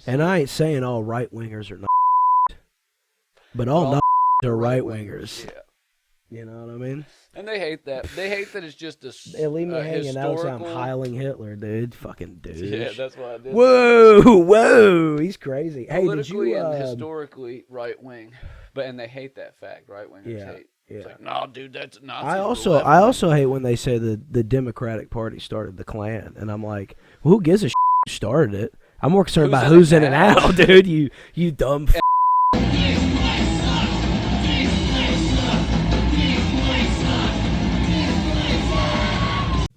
And I ain't saying all right-wingers are not, but all not are right-wingers. Yeah. You know what I mean? And they hate that. They hate that it's just They leave me hanging out so I'm historical. Heiling Hitler, dude. Fucking douche. Yeah, that's what I did. Whoa, he's crazy. Hey, did you? Politically and historically right wing, and they hate that fact. Right wingers hate. Yeah. It's like, no, dude, that's Nazis. I also hate when they say the Democratic Party started the Klan, and I'm like, well, who gives a shit who started it? I'm more concerned about who's in it now, dude. You dumb.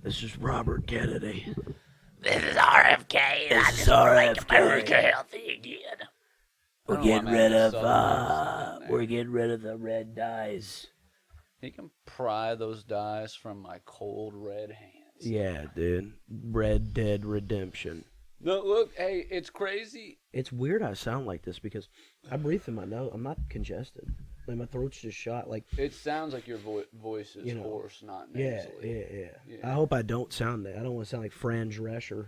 This is Robert Kennedy. This is RFK. And I just want to make America healthy again. We're getting rid of the red dyes. He can pry those dyes from my cold red hands. Yeah, dude. Red Dead Redemption. No, look, hey, it's crazy. It's weird I sound like this because I breathe through my nose. I'm not congested. Like my throat's just shot. Like it sounds like your voice is hoarse, not nasally. Yeah. I hope I don't sound that. I don't want to sound like Fran Drescher.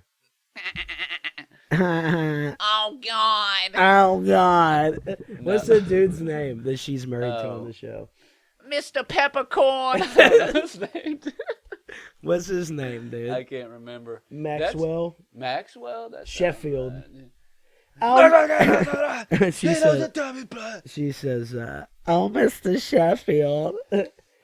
Oh, God. Oh, God. What's the dude's name that she's married to on the show? Mr. Peppercorn. What's his name, dude? I can't remember. Maxwell? Maxwell? That's Sheffield. She says, oh, Mr. Sheffield.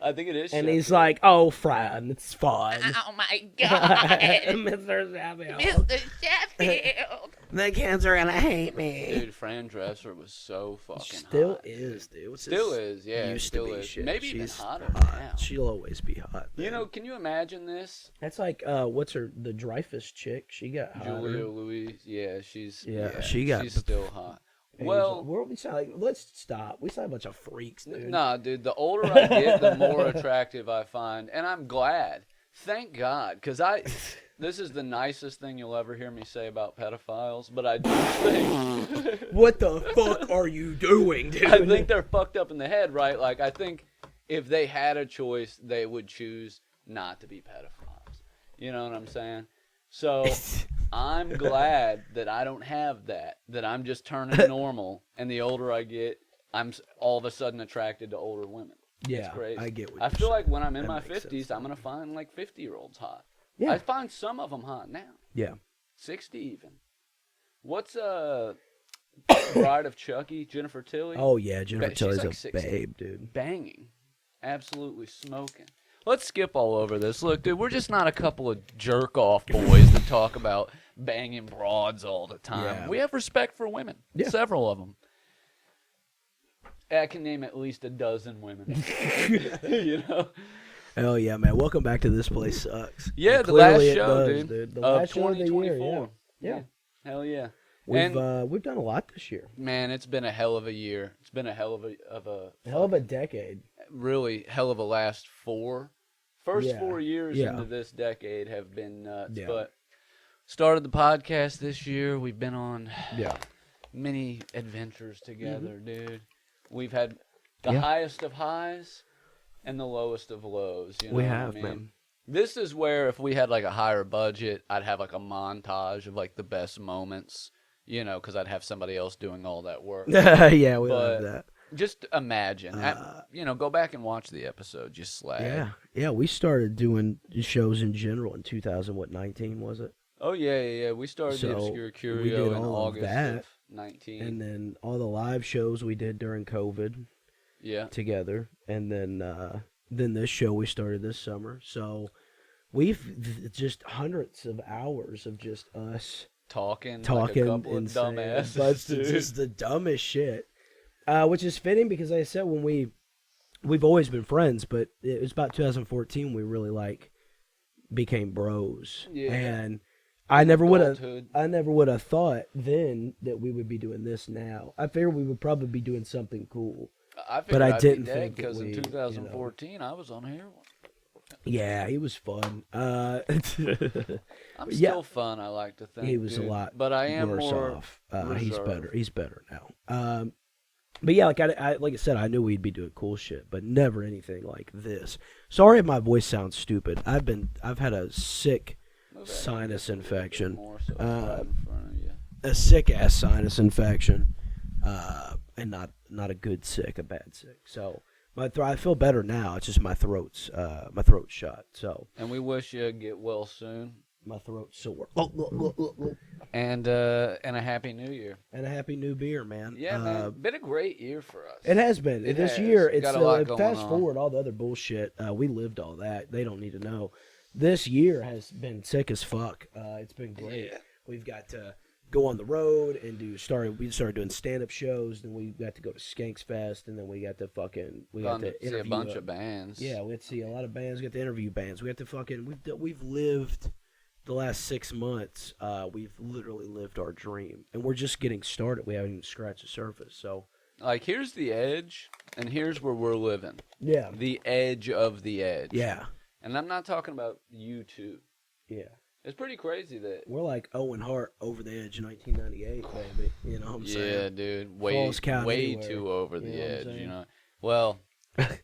I think it is And Sheffield. he's like, oh, Fran, it's fine. Oh, my God. Mr. Sheffield. Mr. Sheffield. The kids are going to hate me. Dude, Fran Dresser was so fucking Still hot. is, dude. Still is, yeah. Used still to be is. shit. Maybe She's even hotter hot. now. She'll always be hot. You know, can you imagine this? That's like, what's the Dreyfus chick? She got hotter. Julia Louise. Yeah, she's she's still hot. And Well, we sound like, let's stop. We sound a bunch of freaks, dude. Nah, dude, the older I get, the more attractive I find. And I'm glad. Thank God. Because this is the nicest thing you'll ever hear me say about pedophiles, but I do think... What the fuck are you doing, dude? I think they're fucked up in the head, right? Like, I think if they had a choice, they would choose not to be pedophiles. You know what I'm saying? So... I'm glad that I don't have that I'm just turning normal, and the older I get, I'm all of a sudden attracted to older women. Yeah, it's crazy. I get what I you're feel saying. like when I'm in That my makes 50s, sense. I'm going to find like 50-year-olds hot. Yeah. I find some of them hot now. Yeah. 60 even. What's Bride of Chucky, Jennifer Tilly? Oh, yeah, Jennifer She's Tilly's like a 60. babe, dude. Banging. Absolutely smoking. Let's skip all over this. Look, dude, we're just not a couple of jerk-off boys that talk about banging broads all the time. Yeah. We have respect for women. Yeah. Several of them. I can name at least a dozen women. You know? Hell yeah, man. Welcome back to This Place Sucks. Yeah, And the last clearly it show, does, dude. The Of last show of the year, 2024. yeah. Hell yeah. We've done a lot this year. Man, it's been a hell of a year. It's been a hell of A decade. really hell of a last first Yeah. 4 years Yeah. into this decade have been nuts. Yeah. But started the podcast this year. We've been on Yeah. many adventures together, dude. We've had the Yeah. highest of highs and the lowest of lows. You know We what have, I mean? man. This is where if we had like a higher budget, I'd have like a montage of like the best moments, you know, because I'd have somebody else doing all that work. Yeah, we But- love that. Just imagine, go back and watch the episode. Just slag. Yeah, we started doing shows in general in 2019, was it? Oh yeah. We started the So, Obscure we Curio did in all of August that, of 19. And then all the live shows we did during COVID Yeah. together, and then this show we started this summer. So we've just hundreds of hours of just us Talking like a couple of and saying dumbasses, but dude. just the dumbest shit. Which is fitting because like I said, when we've always been friends, but it was about 2014 we really became bros. Yeah. And I never would Adulthood. have thought then that we would be doing this now. I figured we would probably be doing something cool. I but I I'd didn't be dead think that because in we, 2014 I was on heroin. Yeah, he was fun. I'm yeah. still fun, I like to think. He was dude. a lot but I am worse more off. He's reserved. better. He's better now. But yeah, like I said, I knew we'd be doing cool shit, but never anything like this. Sorry if my voice sounds stupid. I've had a sick Move that sinus just a little bit infection. more so it's right in front of you. a sick ass sinus infection, and not a good sick, a bad sick. So I feel better now. It's just my throat's shut. So And we wish you get well soon. my throat's sore. And a happy new year. And a happy new beer, man. Yeah, man. Been a great year for us. It has been. It This has. year, it's Got a lot going fast on. forward all the other bullshit. We lived all that. They don't need to know. This year has been sick as fuck. It's been great. Yeah. We've got to go on the road and we started doing stand up shows. Then we got to go to Skanks Fest, and then we got to Gone to see a bunch of bands. Yeah, we got to see a lot of bands. We got to interview bands. We got to we've lived the last 6 months. We've literally lived our dream, and we're just getting started. We haven't even scratched the surface. So Like, here's the edge, and here's where we're living. yeah, The edge of the edge. yeah, And I'm not talking about you two. yeah. It's pretty crazy that. We're like Owen Hart over the edge in 1998, baby. You know what I'm saying? Yeah, dude. Way Falls count way anywhere. too over the You know what I'm edge, saying? you know. Well,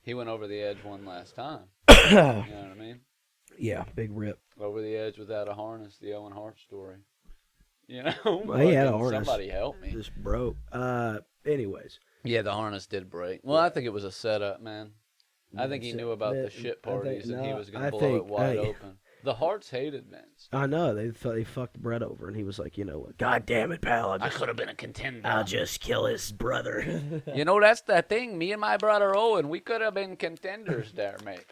he went over the edge one last time. You know what I mean? Yeah, big rip. Over the edge without a harness, the Owen Hart story. You know? Well, he had a Fucking harness. Somebody help me. Just broke. Anyways. Yeah, the harness did break. Well, I think it was a setup, man. I think he knew about the shit parties and he was going to blow it wide open. The Harts hated Vince. I know. They fucked Brett over, and he was like, you know what? God damn it, pal. I could have been a contender. I'll just kill his brother. You know, that's the thing. Me and my brother Owen, we could have been contenders there, mate.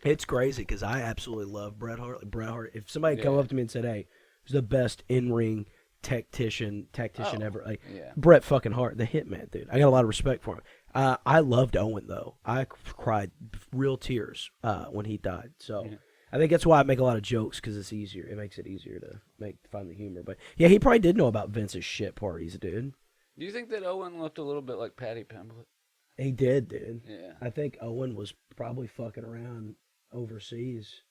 It's crazy because I absolutely love Bret Hart. Bret Hart. If somebody come Yeah. up to me and said, "Hey, who's the best in-ring tactician ever?" Like yeah. Bret fucking Hart, the Hitman, dude. I got a lot of respect for him. I loved Owen though. I cried real tears when he died. So I think that's why I make a lot of jokes because it's easier. It makes it easier to find the humor. But yeah, he probably did know about Vince's shit parties, dude. Do you think that Owen looked a little bit like Patty Pimblett? He did, dude. Yeah. I think Owen was probably fucking around overseas.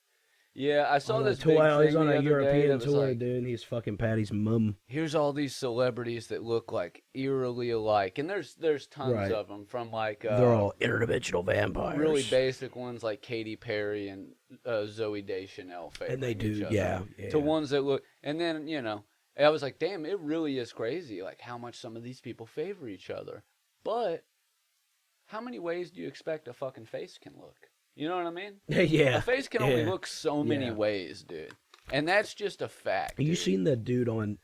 Yeah, I saw On a this tour, big thing he's on the a other day European that was tour, like, dude. And he's fucking Patty's mum. here's all these celebrities that look like eerily alike, and there's tons Right. of them from like They're all interdimensional vampires. really basic ones like Katy Perry and Zooey Deschanel favoring And they do, each other, yeah. to ones that look, and then I was like, damn, it really is crazy, like how much some of these people favor each other. But how many ways do you expect a fucking face can look? You know what I mean? Yeah. A face can only look so many Yeah. ways, dude, and that's just a fact. You dude. seen the dude on?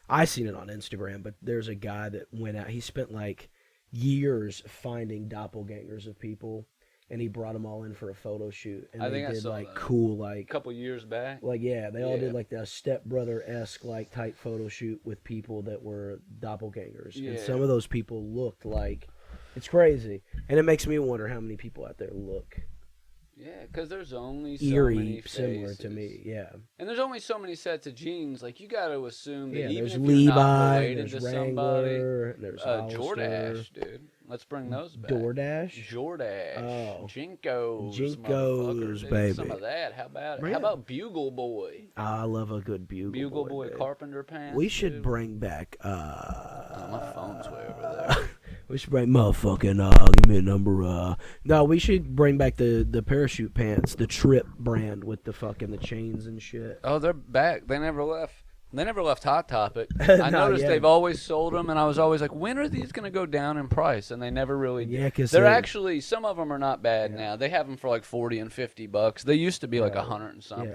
I seen it on Instagram, but there's a guy that went out. He spent like years finding doppelgangers of people, and he brought them all in for a photo shoot. And I they think I did saw like that. cool, a like couple years back? yeah, they all Yeah. did like the stepbrother-esque like type photo shoot with people that were doppelgangers, and Yeah. some of those people looked like it's crazy, and it makes me wonder how many people out there look Yeah, because there's only so eerie many similar to faces. me. Yeah. And there's only so many sets of genes. Like, you got to assume that Yeah, even there's if you're not Levi, related there's to somebody, Wrangler, there's Hollister, Jordache, dude. Let's bring those back. DoorDash. Jordache. Oh. Jinkos. Jinkos, motherfuckers. Dude, baby. Some of that. How about it? Yeah. How about Bugle Boy? I love a good bugle Boy babe. Carpenter pants. We should dude. bring back. Oh, my phone's way over there. We should bring motherfucking. Give me a number. No, we should bring back the parachute pants, the Trip brand with the fucking the chains and shit. Oh, they're back. They never left. They never left Hot Topic. I No, noticed yeah. they've always sold them, and I was always like, when are these going to go down in price? And they never really did. Yeah, because They're actually, some of them are not bad now. They have them for like 40 and $50. They used to be like Right. 100 and something.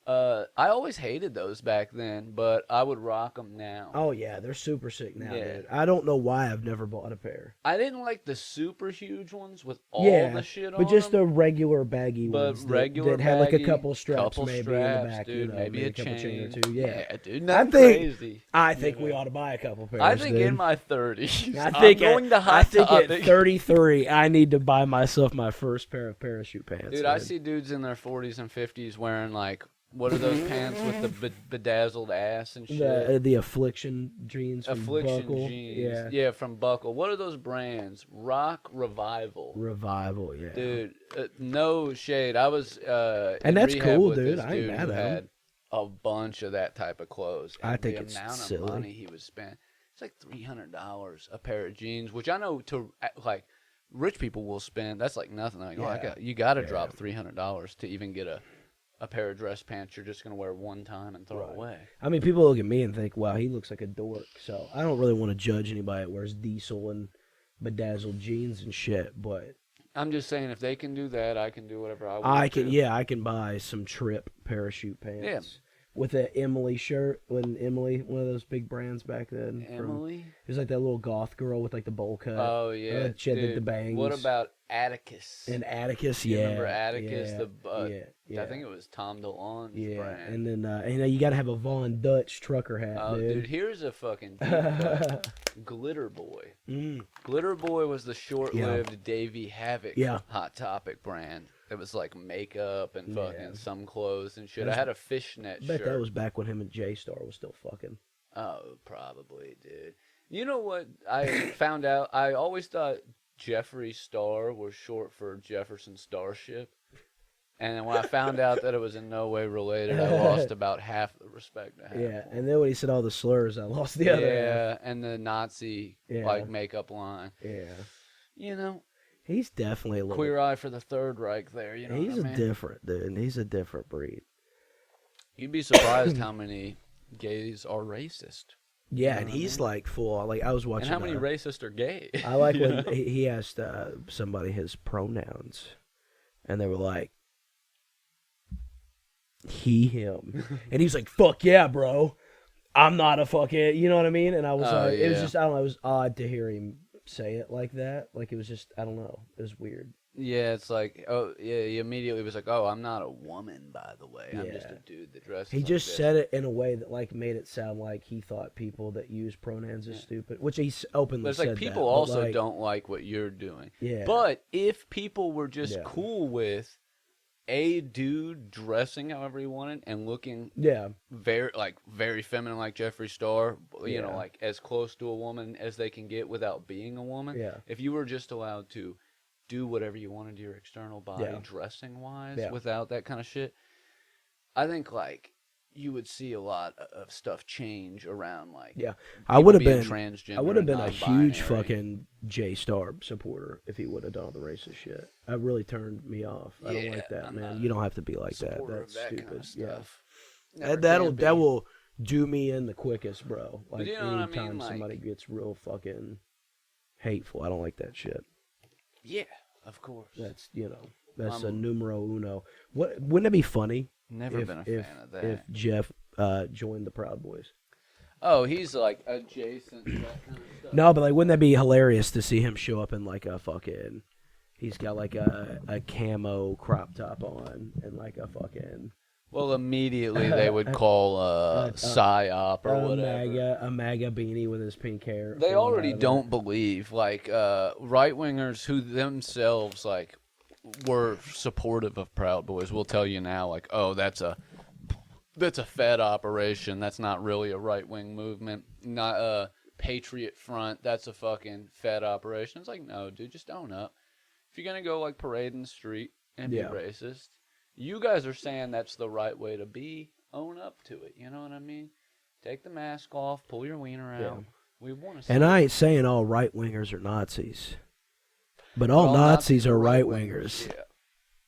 Yeah. I always hated those back then, but I would rock them now. Oh yeah, they're super sick now, Yeah. dude. I don't know why I've never bought a pair. I didn't like the super huge ones with all yeah, the shit on but just them. the regular baggy But ones regular that had like a baggy, couple straps couple maybe straps, in the back, dude, you know, maybe a couple chain. or two. Yeah, dude, I nothing think crazy. I think You we know. ought to buy a couple pairs. I think dude. in my 30s, I think I'm going to Hot I think Topic. at 33, I need to buy myself my first pair of parachute pants. Dude, I see dudes in their 40s and 50s wearing like, what are those pants with the bedazzled ass and shit? the Affliction jeans from Affliction Buckle. jeans. Yeah. From Buckle. What are those brands? Rock Revival. Revival, yeah. Dude, no shade. I was And in that's rehab cool, with dude. this I ain't dude mad who at him. had a bunch of that type of clothes. I And think the it's amount silly. of money he was spending. It's like $300 a pair of jeans, which I know to like rich people will spend. That's like nothing. Like, Yeah. you got to drop $300 to even get a a pair of dress pants you're just going to wear one time and throw away. I mean, people look at me and think, wow, he looks like a dork. So I don't really want to judge anybody that wears diesel and bedazzled jeans and shit. But I'm just saying, if they can do that, I can do whatever I want. I can buy some Trip parachute pants. Yeah. With an Emily shirt, one of those big brands back then. Emily? It was like that little goth girl with like the bowl cut. Oh, yeah. She had the bangs. What about Atticus? And Atticus, You yeah. remember Atticus? Yeah. I think it was Tom DeLonge's Yeah, brand. and then you got to have a Von Dutch trucker hat, Oh, dude, here's a fucking deep cut. Glitter Boy. Glitter Boy was the short-lived Davey Havoc Hot Topic brand. It was like makeup and fucking some clothes and shit. I had a fishnet shirt. I bet that was back when him and J-Star was still fucking. Oh, probably, dude. You know what I found out? I always thought Jeffree Star was short for Jefferson Starship. And then when I found out that it was in no way related, I lost about half the respect I had. Yeah, and then when he said all the slurs, I lost the other half. Yeah, and the Nazi like makeup line. Yeah. You know, he's definitely a little queer eye for the Third Reich there. You know, he's what I mean? different dude. He's a different breed. You'd be surprised how many gays are racist. Yeah, and he's like full. Like I was watching. And how many racists are gay? I like when he asked somebody his pronouns, and they were like, he, him, and he's like, "Fuck yeah, bro, I'm not a fucking," you know what I mean? And I was like, it was just, I don't know, it was odd to hear him say it like that. Like it was just, I don't know, it was weird. Yeah, it's like, oh yeah, he immediately was like, oh, I'm not a woman, by the way. I'm just a dude that dresses. He like just this. said it in a way that like made it sound like he thought people that use pronouns is stupid, which he openly But it's said. like people that, also like, don't like what you're doing. Yeah. But if people were just cool with a dude dressing however he wanted and looking very feminine like Jeffree Star, you know, like as close to a woman as they can get without being a woman. Yeah. If you were just allowed to do whatever you wanted to your external body dressing wise without that kind of shit, I think like you would see a lot of stuff change around like I would have been transgender. I would have been a huge non-binary. fucking J-Star supporter if he would have done all the racist shit. That really turned me off. I don't like that, man. You don't have to be like that. That's stupid. Kind of stuff. That will do me in the quickest, bro. Like but you know anytime what I mean? somebody gets real fucking hateful, I don't like that shit. Yeah, of course. That's that's a numero uno. Wouldn't it be funny? Never been a fan of that. If Jeff joined the Proud Boys. Oh, he's like adjacent to that kind of stuff. No, but like, wouldn't that be hilarious to see him show up in like a fucking? He's got like a camo crop top on and like a fucking. Well, immediately they would call psyop or whatever. A MAGA beanie with his pink hair. They already don't believe like right wingers who themselves like were supportive of Proud Boys will tell you now like, oh, that's a Fed operation. That's not really a right wing movement. Not a Patriot Front. That's a fucking Fed operation. It's like, no, dude, just own up. If you're gonna go like parade in the street and be racist, you guys are saying that's the right way to be. Own up to it. You know what I mean? Take the mask off. Pull your wiener out. Yeah. We want to. And I ain't saying all right wingers are Nazis, but all Nazis are right wingers. Yeah.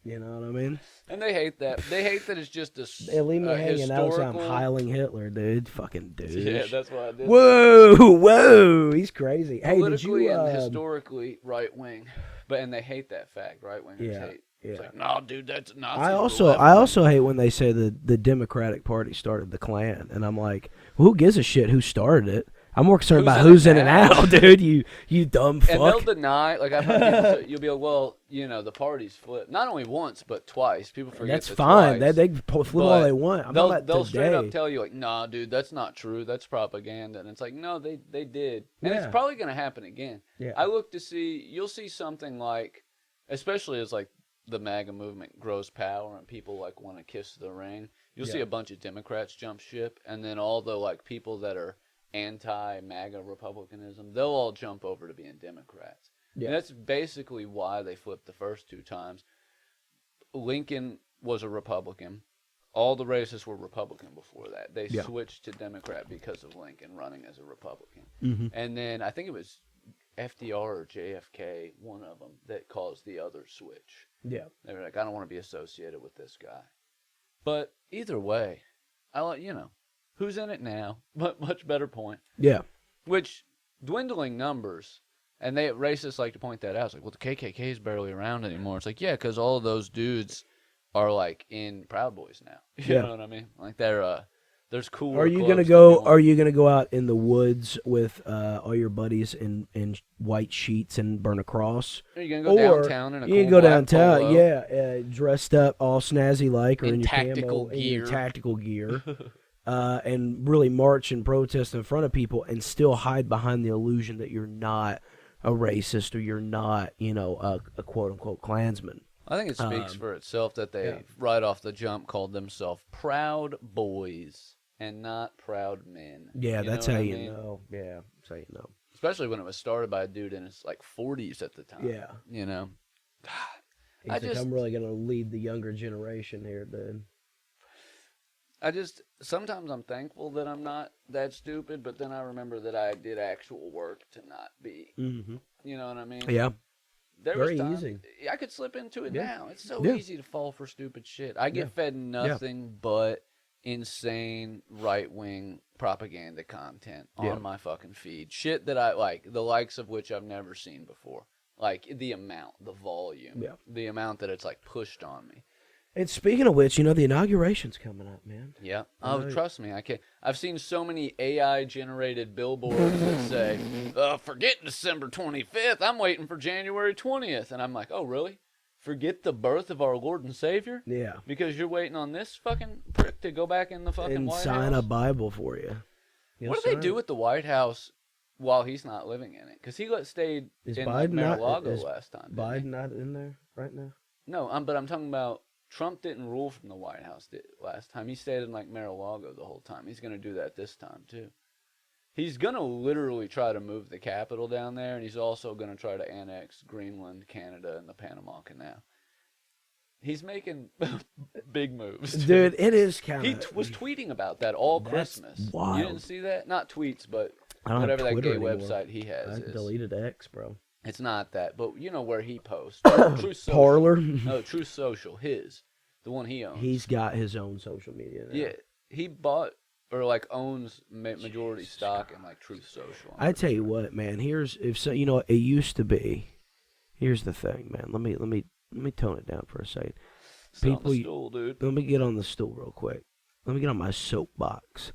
You know what I mean? And they hate that. They hate that it's just a They leave me hanging out. I'm historical. Heiling Hitler, dude. Fucking douche. Yeah, that's what I did. Whoa, he's crazy. Hey, did Politically you? and historically right wing, and they hate that fact. Right wingers hate. It's like, no, dude, that's Nazis. I also hate when they say the Democratic Party started the Klan, and I'm like, well, who gives a shit who started it? I'm more concerned about who's in and out, dude. You dumb fuck. And they'll deny. Like I've heard people say, you'll be like, well, you know, the party's flipped. Not only once, but twice. People forget. That's fine. Twice. They flip all they want. They'll straight up tell you like, nah, dude, that's not true. That's propaganda. And it's like, no, they did, and it's probably gonna happen again. Yeah. I look to see. You'll see something like, especially as like the MAGA movement grows power and people like want to kiss the ring. You'll see a bunch of Democrats jump ship, and then all the like people that are anti-MAGA Republicanism, they'll all jump over to being Democrats. Yeah. And that's basically why they flipped the first two times. Lincoln was a Republican. All the racists were Republican before that. They switched to Democrat because of Lincoln running as a Republican. Mm-hmm. And then I think it was FDR or JFK, one of them, that caused the other switch. Yeah. They were like, I don't want to be associated with this guy. But either way, who's in it now? But much better point. Yeah. Which, dwindling numbers, and racists like to point that out. It's like, well, the KKK is barely around anymore. It's like, yeah, because all of those dudes are like in Proud Boys now. You know what I mean? Like there's cooler. Are you gonna go out in the woods with all your buddies in white sheets and burn a cross? Are you gonna go downtown in a you cool can go black downtown, polo? dressed up all snazzy like, or In in your tactical camo, in gear. your tactical gear, and really march and protest in front of people, and still hide behind the illusion that you're not a racist or you're not, a quote unquote Klansman. I think it speaks for itself that they, right off the jump, called themselves Proud Boys and not Proud Men. Yeah, that's how you mean? know. Yeah, that's how you know. Especially when it was started by a dude in his like 40s at the time. Yeah. God, I'm really gonna lead the younger generation here, dude. Sometimes I'm thankful that I'm not that stupid, but then I remember that I did actual work to not be. Mm-hmm. You know what I mean? Yeah. There Very was times, easy. I could slip into it Yeah. now. It's so Yeah. easy to fall for stupid shit. I get fed nothing but insane right-wing propaganda content on my fucking feed. Shit that I like, the likes of which I've never seen before. Like the amount, the volume, the amount that it's like pushed on me. And speaking of which, the inauguration's coming up, man. Yeah. Oh, trust me, I can't. I've seen so many AI-generated billboards that say, forget December 25th, I'm waiting for January 20th. And I'm like, oh, really? Forget the birth of our Lord and Savior? Yeah. Because you're waiting on this fucking prick to go back in the fucking And White sign House? a Bible for you. What do they do with the White House while he's not living in it? Because he stayed Is in Biden Mar-a-Lago is last time. didn't he? Biden not in there right now? No, but I'm talking about Trump didn't rule from the White House last time. He stayed in like Mar-a-Lago the whole time. He's going to do that this time too. He's going to literally try to move the capital down there, and he's also going to try to annex Greenland, Canada, and the Panama Canal. He's making big moves. Dude, it is kind of... He was tweeting about that all Christmas. Wild. You didn't see that? Not tweets, but I don't whatever have that Twitter gay anymore. website he has I is. deleted X, bro. It's not that, but you know where he posts. True Social. Parler? No, True Social. The one he owns. He's got his own social media now. Yeah, he bought or like owns majority stock in like Truth Social. I tell you what, man. It used to be. Here's the thing, man. Let me tone it down for a second. Sit on the stool, dude. Let me get on the stool real quick. Let me get on my soapbox.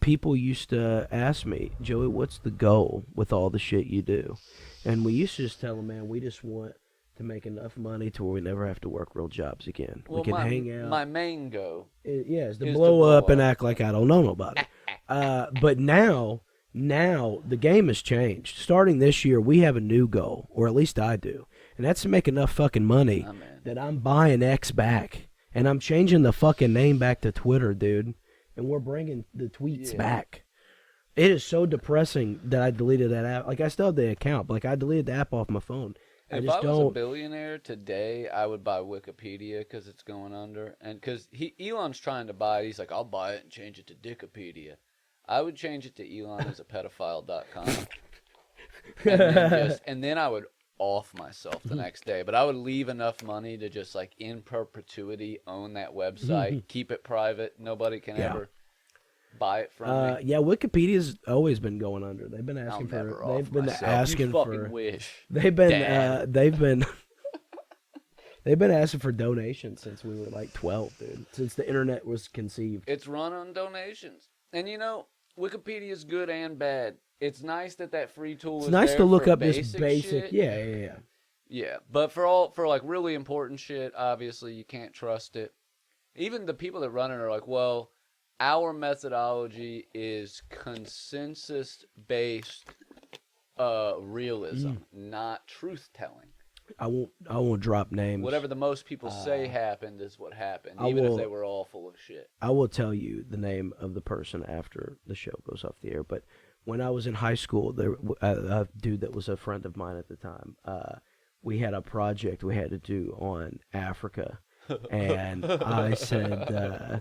People used to ask me, Joey, what's the goal with all the shit you do? And we used to just tell them, man, we just want to make enough money to where we never have to work real jobs again. Well, we can hang out. My main goal is to blow up and act like I don't know nobody. But now the game has changed. Starting this year, we have a new goal, or at least I do. And that's to make enough fucking money that I'm buying X back. And I'm changing the fucking name back to Twitter, dude. And we're bringing the tweets back. It is so depressing that I deleted that app. Like, I still have the account, but like, I deleted the app off my phone. If I was a billionaire today, I would buy Wikipedia because it's going under. And because Elon's trying to buy it. He's like, I'll buy it and change it to Dickopedia. I would change it to Elon as a pedophile.com. and then I would off myself the next day. But I would leave enough money to just like in perpetuity own that website, keep it private. Nobody can ever buy it from me. Yeah, Wikipedia's always been going under. They've been asking They've been asking for donations since we were like 12, dude. Since the internet was conceived. It's run on donations. And Wikipedia is good and bad. It's nice that free tool is It's nice there to look for up this basic shit. Yeah. Yeah, but for like really important shit, obviously you can't trust it. Even the people that run it are like, well, our methodology is consensus-based realism, not truth-telling. I won't drop names. Whatever the most people say happened is what happened, if they were all full of shit. I will tell you the name of the person after the show goes off the air. But when I was in high school, there a dude that was a friend of mine at the time. We had a project we had to do on Africa, and I said,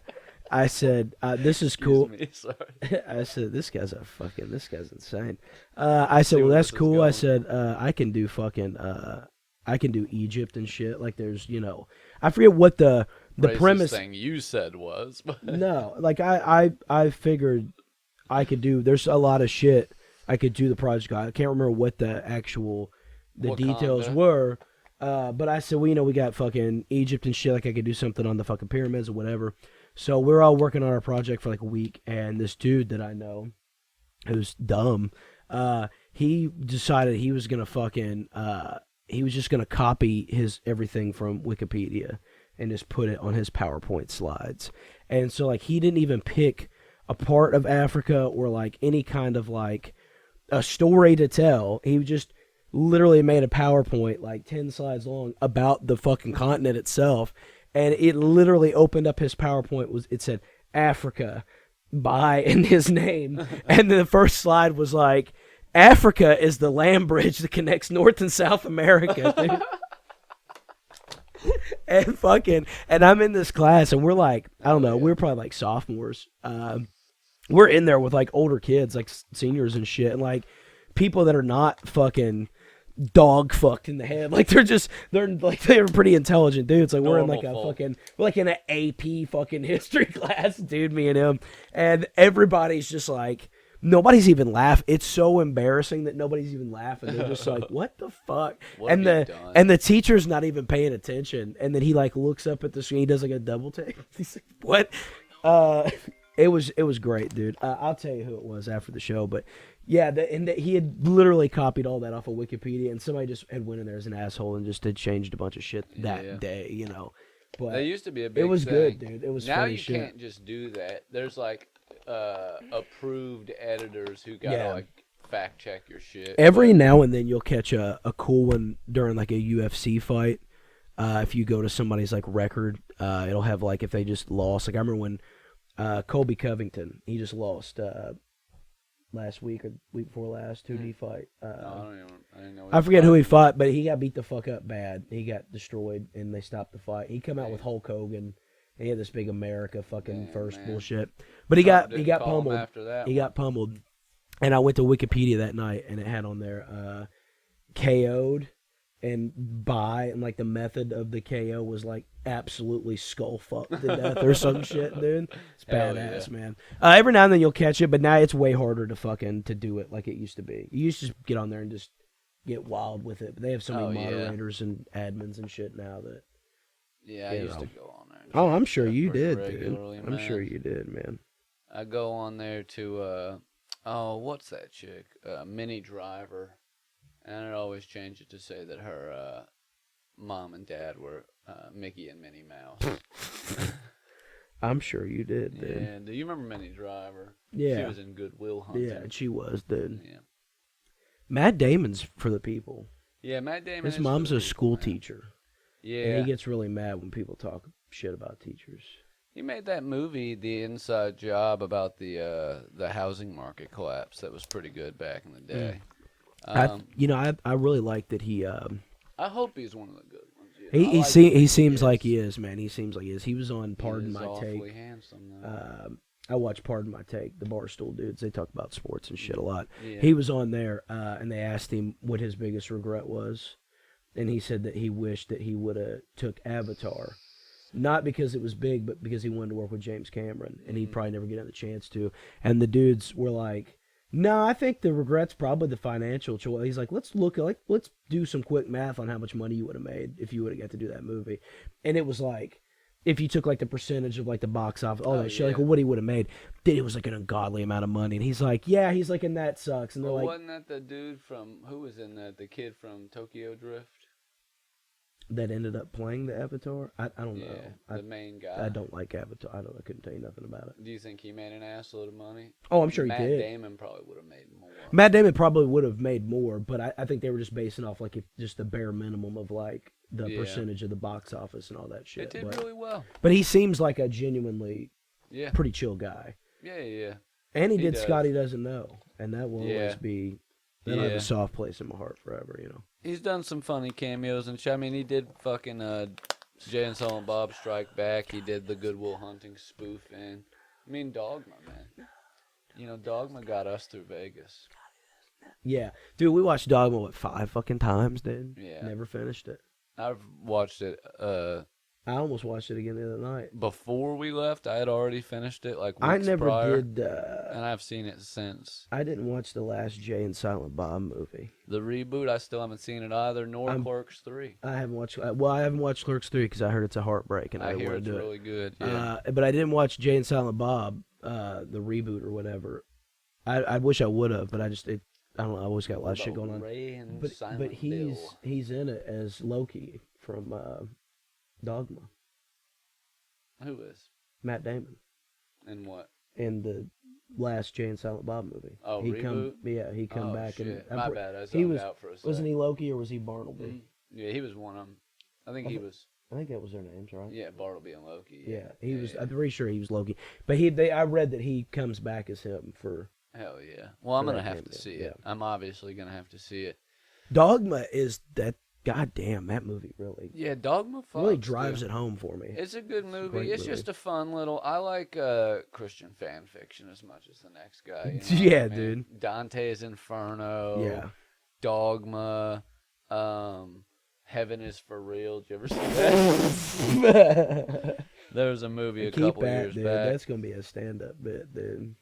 this is cool. Sorry. I said, this guy's insane. I said, well, that's cool. I said, I can do Egypt and shit. Like there's, I forget what the the racist premise thing you said was. no, like I figured I could do. There's a lot of shit I could do the project. I can't remember what the details Wakanda. were. But I said, well, we got fucking Egypt and shit. Like I could do something on the fucking pyramids or whatever. So we're all working on our project for like a week, and this dude that I know, who's dumb, he decided he was gonna fucking he was just gonna copy his everything from Wikipedia and just put it on his PowerPoint slides. And so like he didn't even pick a part of Africa or like any kind of like a story to tell. He just literally made a PowerPoint like 10 slides long about the fucking continent itself. And it literally opened up his PowerPoint. It said Africa by in his name. And the first slide was like, Africa is the land bridge that connects North and South America, dude. And I'm in this class and we're like, I don't know, we're probably like sophomores. We're in there with like older kids, like seniors and shit, and like people that are not fucking dog fucked in the head. Like they're pretty intelligent dudes. Like we're in like we're like in an AP fucking history class, dude, me and him. And everybody's just like, nobody's even laughing. It's so embarrassing that nobody's even laughing. They're just like, what the fuck? And the teacher's not even paying attention. And then he like looks up at the screen, he does like a double take. He's like, what? It was great, dude. I'll tell you who it was after the show, but yeah, he had literally copied all that off of Wikipedia, and somebody just had went in there as an asshole and just had changed a bunch of shit that day, But that used to be a big It was thing. good, dude. It was now funny you shit. can't just do that. There's like approved editors who gotta like fact check your shit. Every now and then you'll catch a cool one during like a UFC fight. If you go to somebody's like record, it'll have like if they just lost. Like I remember when Colby Covington, he just lost last week or week before last 2D fight. I didn't know. I forget who he fought, but he got beat the fuck up bad. He got destroyed, and they stopped the fight. He come out with Hulk Hogan. And he had this big America fucking first bullshit, but he got pummeled. After that he got pummeled, and I went to Wikipedia that night, and it had on there KO'd and and like the method of the KO was like absolutely skull fucked to death or some shit, dude. It's badass, man. Every now and then you'll catch it, but now it's way harder to do it like it used to be. You used to just get on there and just get wild with it, but they have so many moderators and admins and shit now that. Yeah, I used to go on there. Oh, I'm sure you did, dude. Man. I'm sure you did, man. I go on there to what's that chick? Minnie Driver. And I'd always change it to say that her mom and dad were Mickey and Minnie Mouse. I'm sure you did, dude. Yeah, do you remember Minnie Driver? Yeah. She was in Good Will Hunting. Yeah, she was, dude. Yeah. Matt Damon's for the people. Yeah, Matt Damon. His mom's a school teacher. Yeah. And he gets really mad when people talk shit about teachers. He made that movie, The Inside Job, about the housing market collapse. That was pretty good back in the day. I really like that he. I hope he's one of the good ones. He seems like he is, man. He seems like he is. He was on Pardon My Take. Awfully handsome, I watch Pardon My Take, the Barstool dudes. They talk about sports and shit a lot. Yeah. He was on there, and they asked him what his biggest regret was, and he said that he wished that he would have took Avatar, not because it was big, but because he wanted to work with James Cameron, and he'd probably never get another chance to. And the dudes were like, "No, I think the regret's probably the financial choice." He's like, "Let's do some quick math on how much money you would have made if you would have got to do that movie," and it was like. If you took like the percentage of like the box office, all that shit, like what he would have made, it was like an ungodly amount of money. And he's like, and that sucks. And they're like, wasn't that the dude from who was in that? The kid from Tokyo Drift that ended up playing the Avatar. I don't know. The main guy. I don't like Avatar. I couldn't tell you nothing about it. Do you think he made an assload of money? Oh, I'm sure he did. Matt Damon probably would have made more. Matt Damon probably would have made more, but I think they were just basing off like just the bare minimum of like the percentage of the box office and all that shit. It did really well. But he seems like a genuinely pretty chill guy. Yeah. And he did Scotty Doesn't Know, and that will always be that'll have a soft place in my heart forever, He's done some funny cameos and shit. I mean, he did fucking Jay and Silent Bob Strike Back. He did the Good Will Hunting spoof, and I mean Dogma, man. Dogma got us through Vegas. Yeah, dude, we watched Dogma 5 fucking times, dude. Yeah, never finished it. I've watched it I almost watched it again the other night. Before we left, I had already finished it like I weeks never prior, did. and I've seen it since. I didn't watch the last Jay and Silent Bob movie. The reboot, I still haven't seen it either, nor Clerks 3. I haven't watched. Well, I haven't watched Clerks 3 because I heard it's a heartbreak, and I hear want it's to do really good. it. Yeah. But I didn't watch Jay and Silent Bob, the reboot or whatever. I wish I would have, but I don't know. I always got a lot of shit going on. Ray and But Silent he's Bill. he's in it as Loki from Dogma. Who is? Matt Damon And what? in the last Jay and Silent Bob movie. Oh, he reboot? He come Oh, back shit. and My bad. I he zoned was out for a second. wasn't he Loki or was he Bartleby? Yeah, he was one of them. I think he was. I think that was their names, right? Yeah, Bartleby and Loki. Yeah, he was. Yeah. I'm pretty sure he was Loki, but I read that he comes back as him for Hell yeah. Well, I'm For gonna that have to game, see yeah. it. I'm obviously gonna have to see it. Dogma. Is that goddamn that movie really Yeah, Dogma really fucks, drives dude. it home for me? It's a good a movie. great It's movie. just a fun little. I like Christian fan fiction as much as the next guy. You know Yeah, what I mean? dude. Dante's Inferno. Yeah. Dogma. Heaven is for Real. Did you ever see that? There was a movie a Keep couple that, years dude. back. That's gonna be a stand-up bit, dude.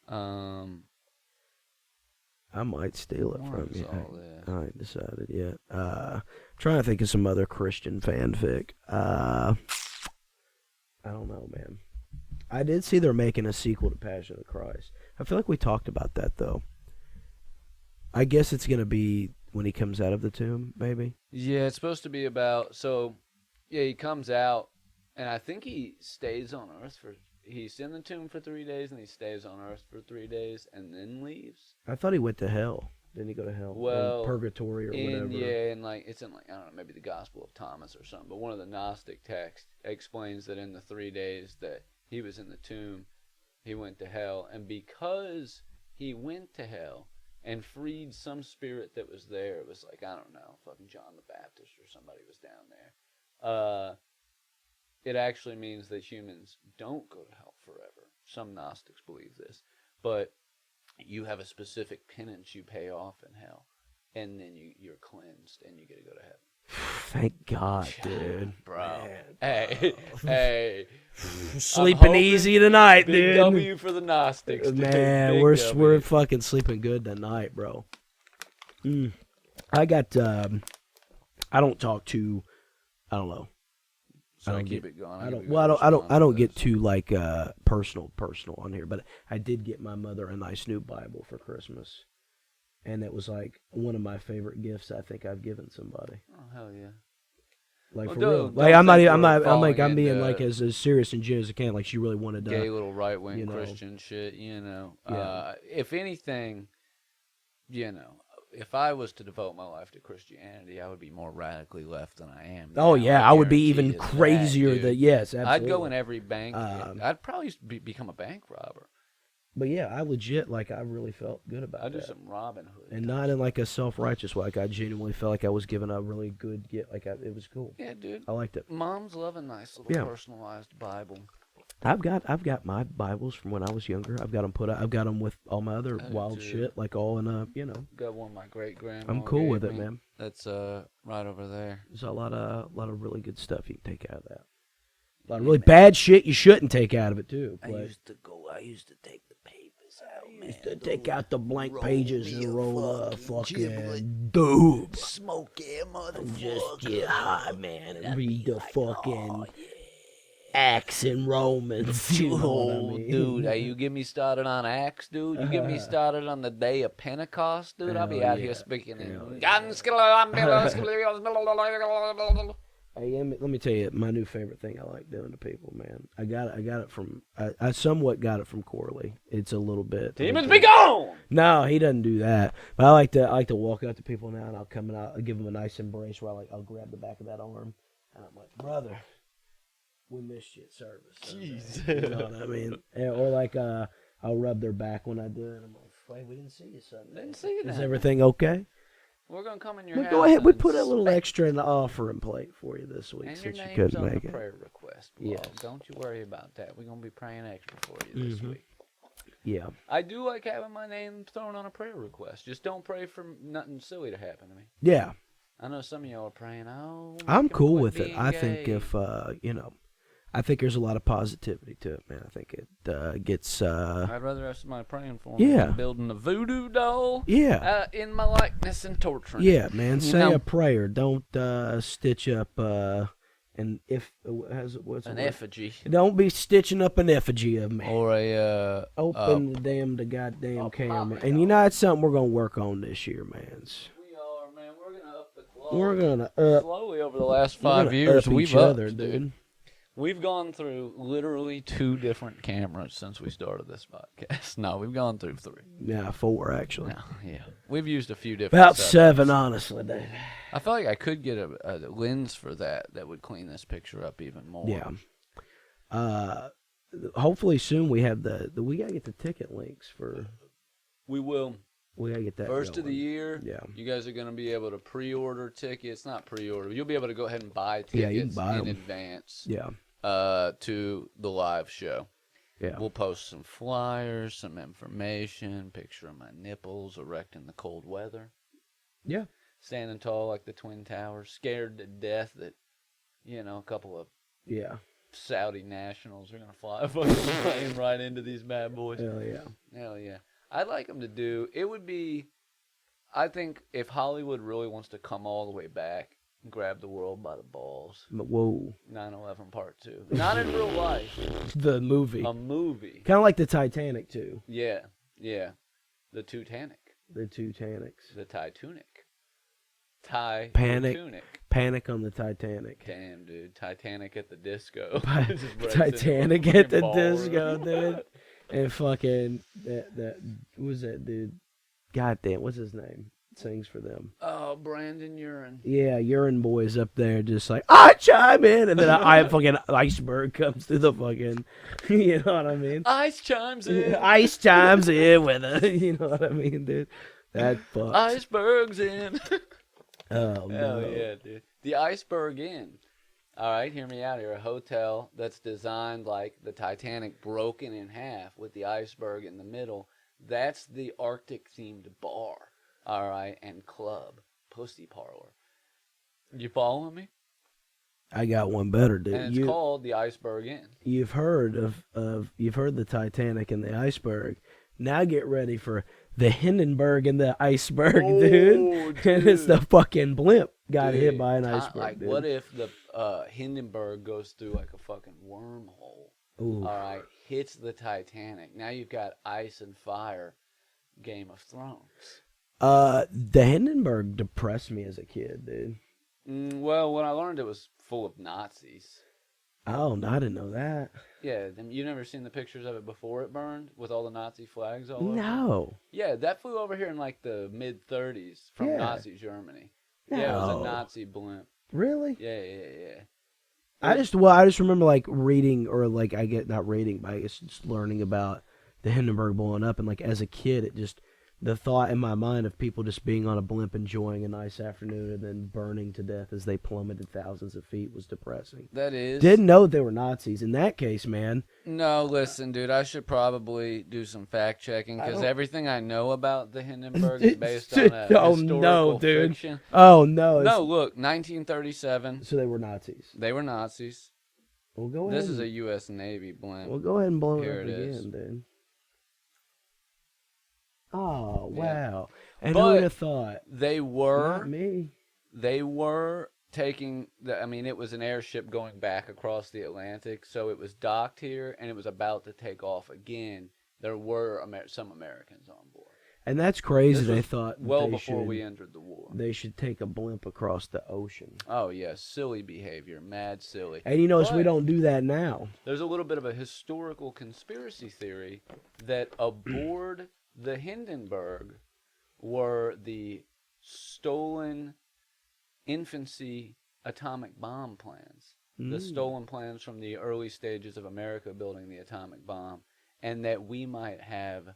I might steal it from What's you. all that? I ain't decided yet. Trying to think of some other Christian fanfic. I don't know, man. I did see they're making a sequel to Passion of the Christ. I feel like we talked about that though. I guess it's gonna be when he comes out of the tomb, maybe. Yeah, it's supposed to be about. So, yeah, he comes out, and I think he stays on Earth for. He's in the tomb for 3 days, and he stays on Earth for 3 days, and then leaves. I thought he went to hell. Didn't he go to hell? Well, or purgatory or whatever. Yeah, and like it's in like I don't know, maybe the Gospel of Thomas or something. But one of the Gnostic texts explains that in the 3 days that he was in the tomb, he went to hell, and because he went to hell and freed some spirit that was there, it was like I don't know, fucking John the Baptist or somebody was down there. It actually means that humans don't go to hell forever. Some Gnostics believe this, but you have a specific penance you pay off in hell, and then you're cleansed and you get to go to heaven. Thank God, dude. Bro. Man, Hey. Sleeping hoping- easy tonight, Big dude. W for the Gnostics, dude. Man, Big we're W. fucking sleeping good tonight, bro. I got I don't talk to I don't know. So I don't keep get- it going. I don't give you well a I don't response get to too like personal on here, but I did get my mother a nice new Bible for Christmas. And it was like one of my favorite gifts I think I've given somebody. this. Oh hell yeah. Like Well, for don't- real. don't Like I'm think I'm we're like I'm falling being into like as serious and genuine as I can. Like she really wanted to Gay little right wing you know. Christian shit, you know. Yeah. If anything, you know, if I was to devote my life to Christianity, I would be more radically left than I am. Oh now. yeah, I would be guarantee even you that, crazier dude. than yes, absolutely. I'd go in every bank. Um, I'd probably become a bank robber. But yeah, I legit like I really felt good about I'd do that. some Robin Hood. And not in like a self-righteous way. Like I genuinely felt like I was given a really good gift. Like it was cool. Yeah, dude. I liked it. Moms love a nice little Yeah. personalized Bible. I've got my Bibles from when I was younger. I've got them put out. I've got them with all my other I do wild too. shit, like all in a Got one my great grandma. I'm cool with it, man. That's right over there. There's a lot of really good stuff you can take out of that. A lot of really bad shit you shouldn't take out of it too. I But used to take the papers out, man. used to take out the blank Roll pages me and a roll a fucking giblet. fucking dope. Smoky motherfucker. Just get high, man, and I'd read be the like, fucking "Oh, yeah." Acts and Romans. You know what I Oh, mean? dude, hey, you get me started on Acts, dude. You get me started on the day of Pentecost, dude. I'll be Hell out yeah. here speaking in. Hey, let me tell you, my new favorite thing I like doing to people, man. I got it from. I somewhat got it from Corley. It's a little bit. Demons be gone! No, he doesn't do that. But I like to walk up to people now, and I'll come and I'll give them a nice embrace where I'll grab the back of that arm, and I'm like, brother, we missed you at service. Jeez. You know what I mean? Or like I'll rub their back when I do it. I'm like, wait, we didn't see you Sunday. Didn't see you Is now. everything okay? We're going to come in your Well, house. go ahead. We and put a little spank extra in the offering plate for you this week And your since you name's couldn't on make the it. prayer request blog. Yes. Don't you worry about that. We're going to be praying extra for you this Mhm. week. Yeah. I do like having my name thrown on a prayer request. Just don't pray for nothing silly to happen to me. Yeah. I know some of y'all are praying, oh, I'm make him cool quit with it. being I think gay. if I think there's a lot of positivity to it, man. I think it gets. I'd rather have somebody praying for me Yeah. than building a voodoo doll. Yeah. In my likeness and torturing. Yeah, it. man. You Say know? a prayer. Don't stitch up an what's the An word? effigy. Don't be stitching up an effigy of me. Or a Open the goddamn camera. puppy And you know it's something we're gonna work on this year, man. We are, man. We're gonna up the glow. We're gonna up. Slowly over the last We're 5 gonna years, up we've each other, upped, dude. We've gone through literally 2 different cameras since we started this podcast. No, we've gone through 3. Yeah, 4 actually. No, yeah. We've used a few different About setups. 7, honestly, Dave. I feel like I could get a lens for that would clean this picture up even more. Yeah. Hopefully soon we have we gotta get the ticket links for. We will. We gotta get that First of going. the year, Yeah. you guys are going to be able to pre-order tickets. Not pre-order. You'll be able to go ahead and buy Yeah, you can tickets buy in 'em. advance Yeah. to the live show. Yeah. We'll post some flyers, some information, picture of my nipples erect in the cold weather. Yeah. Standing tall like the Twin Towers, scared to death that, a couple of Yeah. Saudi nationals are going to fly a fucking plane right into these bad boys. Hell yeah. Hell yeah. I'd like them to do, it would be, I think if Hollywood really wants to come all the way back and grab the world by the balls, Whoa. 9/11 Part 2. Not in real life, The movie. a movie. Kind of like the Titanic too. Yeah, yeah. The Titanic. The Titanics. The Titanic. Titanic. Panic on the Titanic. Damn, dude. Titanic at the disco. Titanic at the disco, dude. And fucking that who was that dude? Goddamn, what's his name? Sings for them. Oh, Brandon Urin. Yeah, Urine Boy's up there just like, I chime in, and then I fucking iceberg comes through the fucking, you know what I mean? Ice chimes in. Ice chimes in with a, you know what I mean, dude? That fucks. Iceberg's in. Oh, no. Hell yeah, dude. The Iceberg Inn. All right, hear me out here. A hotel that's designed like the Titanic, broken in half with the iceberg in the middle. That's the Arctic-themed bar, all right, and club, pussy parlor. You following me? I got one better, dude. And it's called the Iceberg Inn. You've heard you've heard the Titanic and the iceberg. Now get ready for the Hindenburg and the iceberg, dude. And it's the fucking blimp got hit by an iceberg, Like, dude. what if the Hindenburg goes through like a fucking wormhole? Ooh. All right, hits the Titanic. Now you've got ice and fire, Game of Thrones. The Hindenburg depressed me as a kid, dude. Well, when I learned it was full of Nazis. Oh, no, I didn't know that. Yeah, you never seen the pictures of it before it burned with all the Nazi flags all over? No. Yeah, that flew over here in like the mid-30s from Yeah. Nazi Germany. Yeah, it was No. a Nazi blimp. Really? Yeah. I just remember like reading or like not reading, but I guess just learning about the Hindenburg blowing up, and like as a kid, it just the thought in my mind of people just being on a blimp enjoying a nice afternoon and then burning to death as they plummeted thousands of feet was depressing. That is. Didn't know they were Nazis. In that case, man. No, listen, dude, I should probably do some fact checking because everything I know about the Hindenburg is based on a Oh, historical no, dude. fiction. Oh no! No, look, 1937. So they were Nazis. They were Nazis. Well, go ahead. This is a U.S. Navy blimp. Well, go ahead and blow Here it up it again, is. dude. Oh Yeah. wow! And But who would have thought? They were. Not me. They were taking it was an airship going back across the Atlantic, so it was docked here and it was about to take off again. There were some Americans on board. And that's crazy. This They was thought well they before should, we entered the war. they should take a blimp across the ocean. Oh yes, silly behavior, mad silly. And you notice we But don't do that now. there's a little bit of a historical conspiracy theory that aboard the Hindenburg were the stolen infancy atomic bomb plans. The stolen plans from the early stages of America building the atomic bomb, and that we might have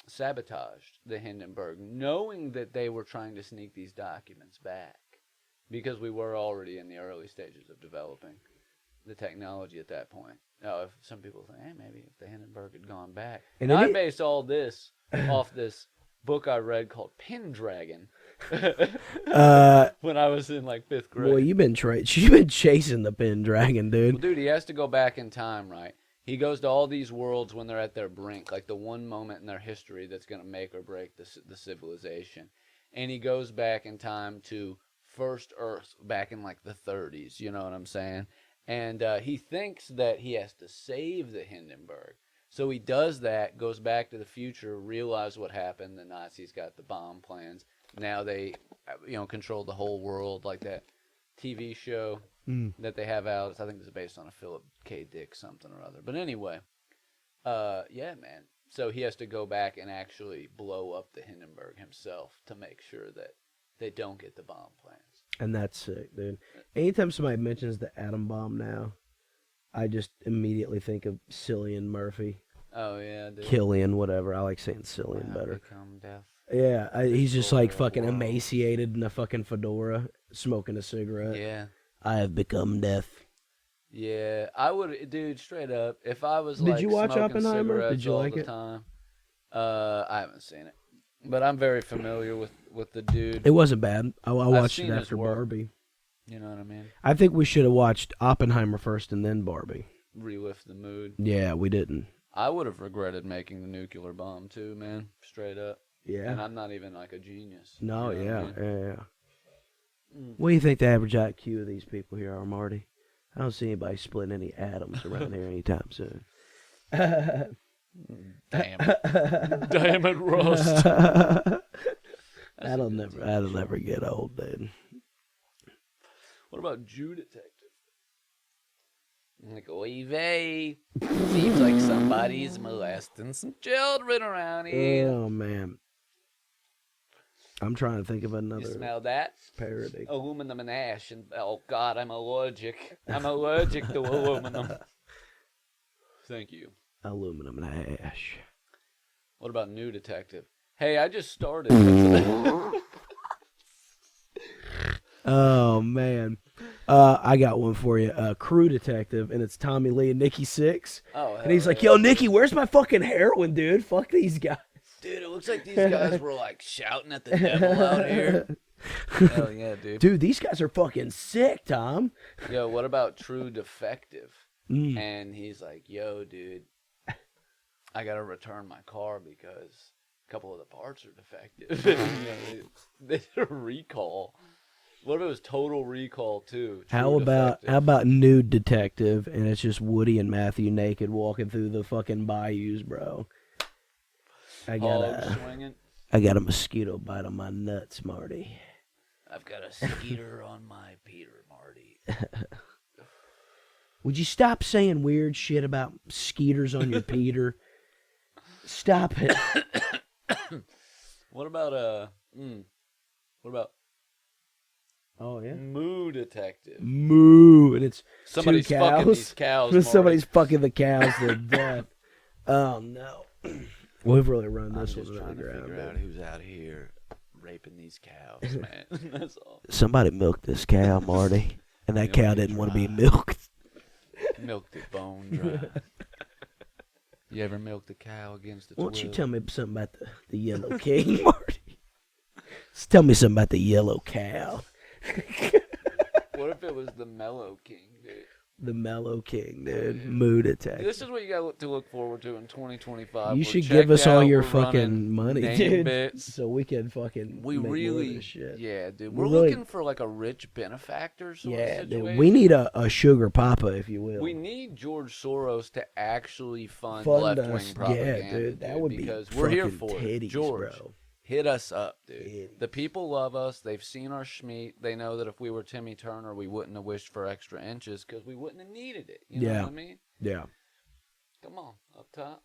sabotaged the Hindenburg, knowing that they were trying to sneak these documents back, because we were already in the early stages of developing the technology at that point. Now, if some people think, hey, maybe if the Hindenburg had gone back. And And I it- based all this off this book I read called Pendragon. when I was in like 5th grade. Boy, you've been chasing the Pendragon, dude. Well, dude, he has to go back in time, right? He goes to all these worlds when they're at their brink, like the one moment in their history that's going to make or break the civilization. And he goes back in time to first Earth back in like the 30s, you know what I'm saying? And he thinks that he has to save the Hindenburg. So he does that, goes back to the future, realizes what happened. The Nazis got the bomb plans. Now they, control the whole world, like that TV show that they have out. I think it's based on a Philip K. Dick something or other. But anyway, yeah, man. So he has to go back and actually blow up the Hindenburg himself to make sure that they don't get the bomb plans. And that's sick, dude. Anytime somebody mentions the atom bomb now, I just immediately think of Cillian Murphy. Oh, yeah, dude. Killian, whatever. I like saying Cillian better. Become death. Yeah, he's just like fucking emaciated in a fucking fedora, smoking a cigarette. Yeah. I have become death. Yeah, I would, dude, straight up. If I was Did like you watch smoking Oppenheimer? cigarettes Did you all like the it? time, I haven't seen it, but I'm very familiar with the dude. It wasn't bad. I watched it seen his after work. Barbie. You know what I mean? I think we should have watched Oppenheimer first and then Barbie. Relift the mood. Yeah, we didn't. I would have regretted making the nuclear bomb too, man. Straight up. Yeah. And I'm not even like a genius. No, you know yeah, what I mean? yeah. What do you think the average IQ of these people here are, Marty? I don't see anybody splitting any atoms around here anytime soon. Damn it. Damn it, Rust. That'll never get old, dude. What about Jew Detective? Like, oy vey. Seems like somebody's molesting some children around here. Oh man, I'm trying to think of You another smell that? parody. Aluminum and ash. And oh God, I'm allergic. I'm allergic to aluminum. Thank you. Aluminum and ash. What about New Detective? Hey, I just started. Oh man, I got one for you. Crew Detective, and it's Tommy Lee and Nikki Sixx. Oh, And he's like, "Yo, Nikki, where's my fucking heroin, dude? Fuck these guys." dude, it looks like these guys were like shouting at the devil out here. Hell yeah, dude. Dude, these guys are fucking sick, Tom. Yo, what about True Defective? Mm. And he's like, yo, dude, I gotta return my car because a couple of the parts are defective. They did a recall. What if it was total recall too? How about Nude Detective, and it's just Woody and Matthew naked walking through the fucking bayous, bro. I got a mosquito bite on my nuts, Marty. I've got a skeeter on my Peter, Marty. Would you stop saying weird shit about skeeters on your Peter? Stop it. What about Oh yeah. Moo Detective? Moo, and it's Somebody's two cows. fucking these cows. Marty. Somebody's fucking the cows to death. Oh no. We've really run I'm this just one trying to the to ground. figure out who's out here raping these cows, man. That's all. Somebody milked this cow, Marty, and that cow didn't want to be milked. Milked it bone dry. You ever milked a cow against its Why don't you will? tell me something about the Yellow King, Marty? Just tell me something about the yellow cow. What if it was the Mellow King, dude? The Mellow King, dude. Moo Detective. This is what you got to look forward to in 2025. You We're should give us checked all out, your we're running fucking money, name dude, bits. so we can fucking We make more of really, this shit. yeah, dude. We're We're really- looking for like a rich benefactor sort of Yeah, situation. dude. We need a sugar papa, if you will. We need George Soros to actually fund Fund left-wing us. propaganda, Yeah, dude. That would be because we're here fucking for titties, it. George, bro. hit us up, dude. Titties. The people love us. They've seen our schmeat. They know that if we were Timmy Turner, we wouldn't have wished for extra inches because we wouldn't have needed it. You know Yeah. what I mean? Yeah. Come on, up top.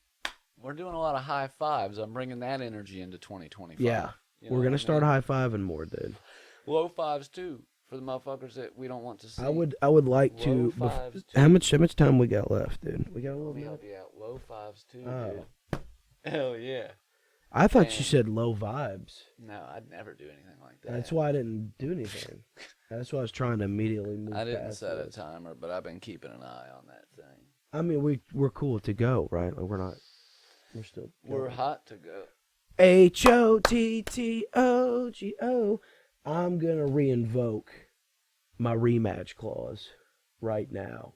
We're doing a lot of high fives. I'm bringing that energy into 2025. Yeah. You know We're what gonna I start mean? high-fiving more, dude. Low fives too for the motherfuckers that we don't want to see. I would like Low to. fives, How much time we got left, dude? We got a little Let me bit. help you out. Low fives too, Oh. dude. Hell yeah. I thought you Man. said low vibes. No, I'd never do anything like that. That's why I didn't do anything. That's why I was trying to immediately move. I didn't past set a this. timer, but I've been keeping an eye on that thing. I mean, we're cool to go, right? Like we're still. We're going. hot to go. HOTTOGO. I'm gonna reinvoke my rematch clause right now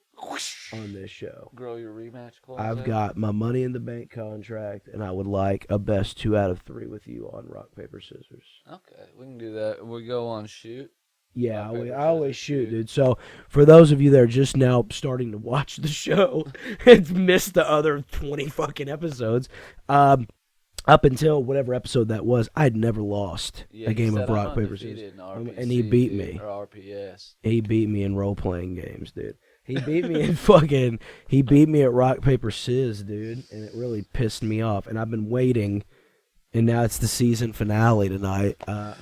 on this show. Grow your rematch clause. I've got my Money in the Bank contract, and I would like a best 2 out of 3 with you on rock paper scissors. Okay, we can do that. We go on shoot. Yeah, Rock, paper, I always scissors, shoot, dude. So for those of you that are just now starting to watch the show and missed the other 20 fucking episodes, up until whatever episode that was, I'd never lost Yeah, a game you of said rock, I'm paper, scissors. undefeated in RPC, And he beat dude, me. Or RPS. He beat me in role-playing games, dude. He beat me he beat me at rock, paper, scissors, dude. And it really pissed me off. And I've been waiting, and now it's the season finale tonight.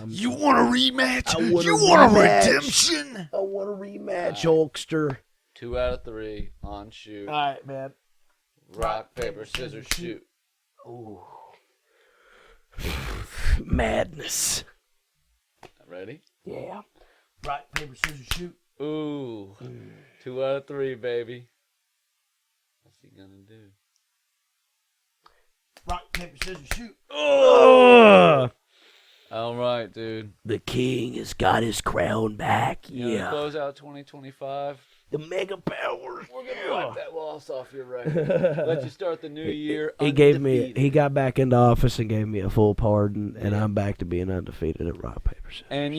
You want a rematch? I want You a want a rematch. redemption? I want a rematch, Hulkster. 2 out of 3 on shoot. All right, man. Rock, paper, scissors, shoot. Ooh. Madness. Ready? Yeah. Rock, paper, scissors, shoot. Ooh. 2 out of 3, baby. What's he gonna do? Rock, paper, scissors, shoot. Oh! All right, dude. The king has got his crown back. You wanna close out 2025? The mega powers. We're gonna wipe that loss off your record. Let you start the new year. He got back into office and gave me a full pardon, and I'm back to being undefeated at rock, paper, scissors. And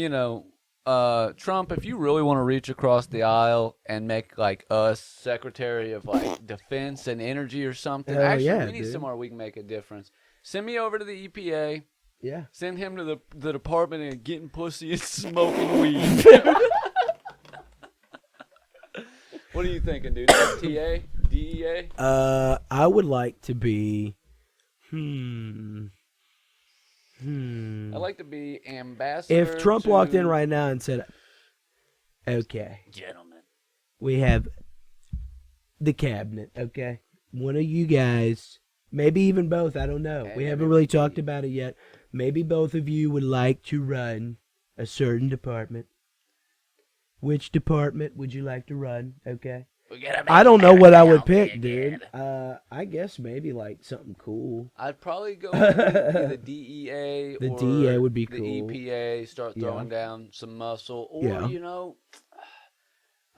Trump, if you really want to reach across the aisle and make like us Secretary of like Defense and Energy or something, Hell actually, yeah, we need dude. somewhere we can make a difference. Send me over to the EPA. Yeah. Send him to the Department of Getting Pussy and Smoking Weed. What are you thinking, dude? FTA? DEA? I would like to be. I'd like to be ambassador. If Trump walked in right now and said, "Okay, Gentlemen. we have the cabinet, okay? One of you guys, maybe even both, I don't know. We haven't really talked about it yet. Maybe both of you would like to run a certain department. Which department would you like to run, okay? I don't know what I would pick, dude. I guess maybe like something cool. I'd probably go with the DEA. The or DEA would be the cool. EPA. Start throwing down some muscle, or Yeah.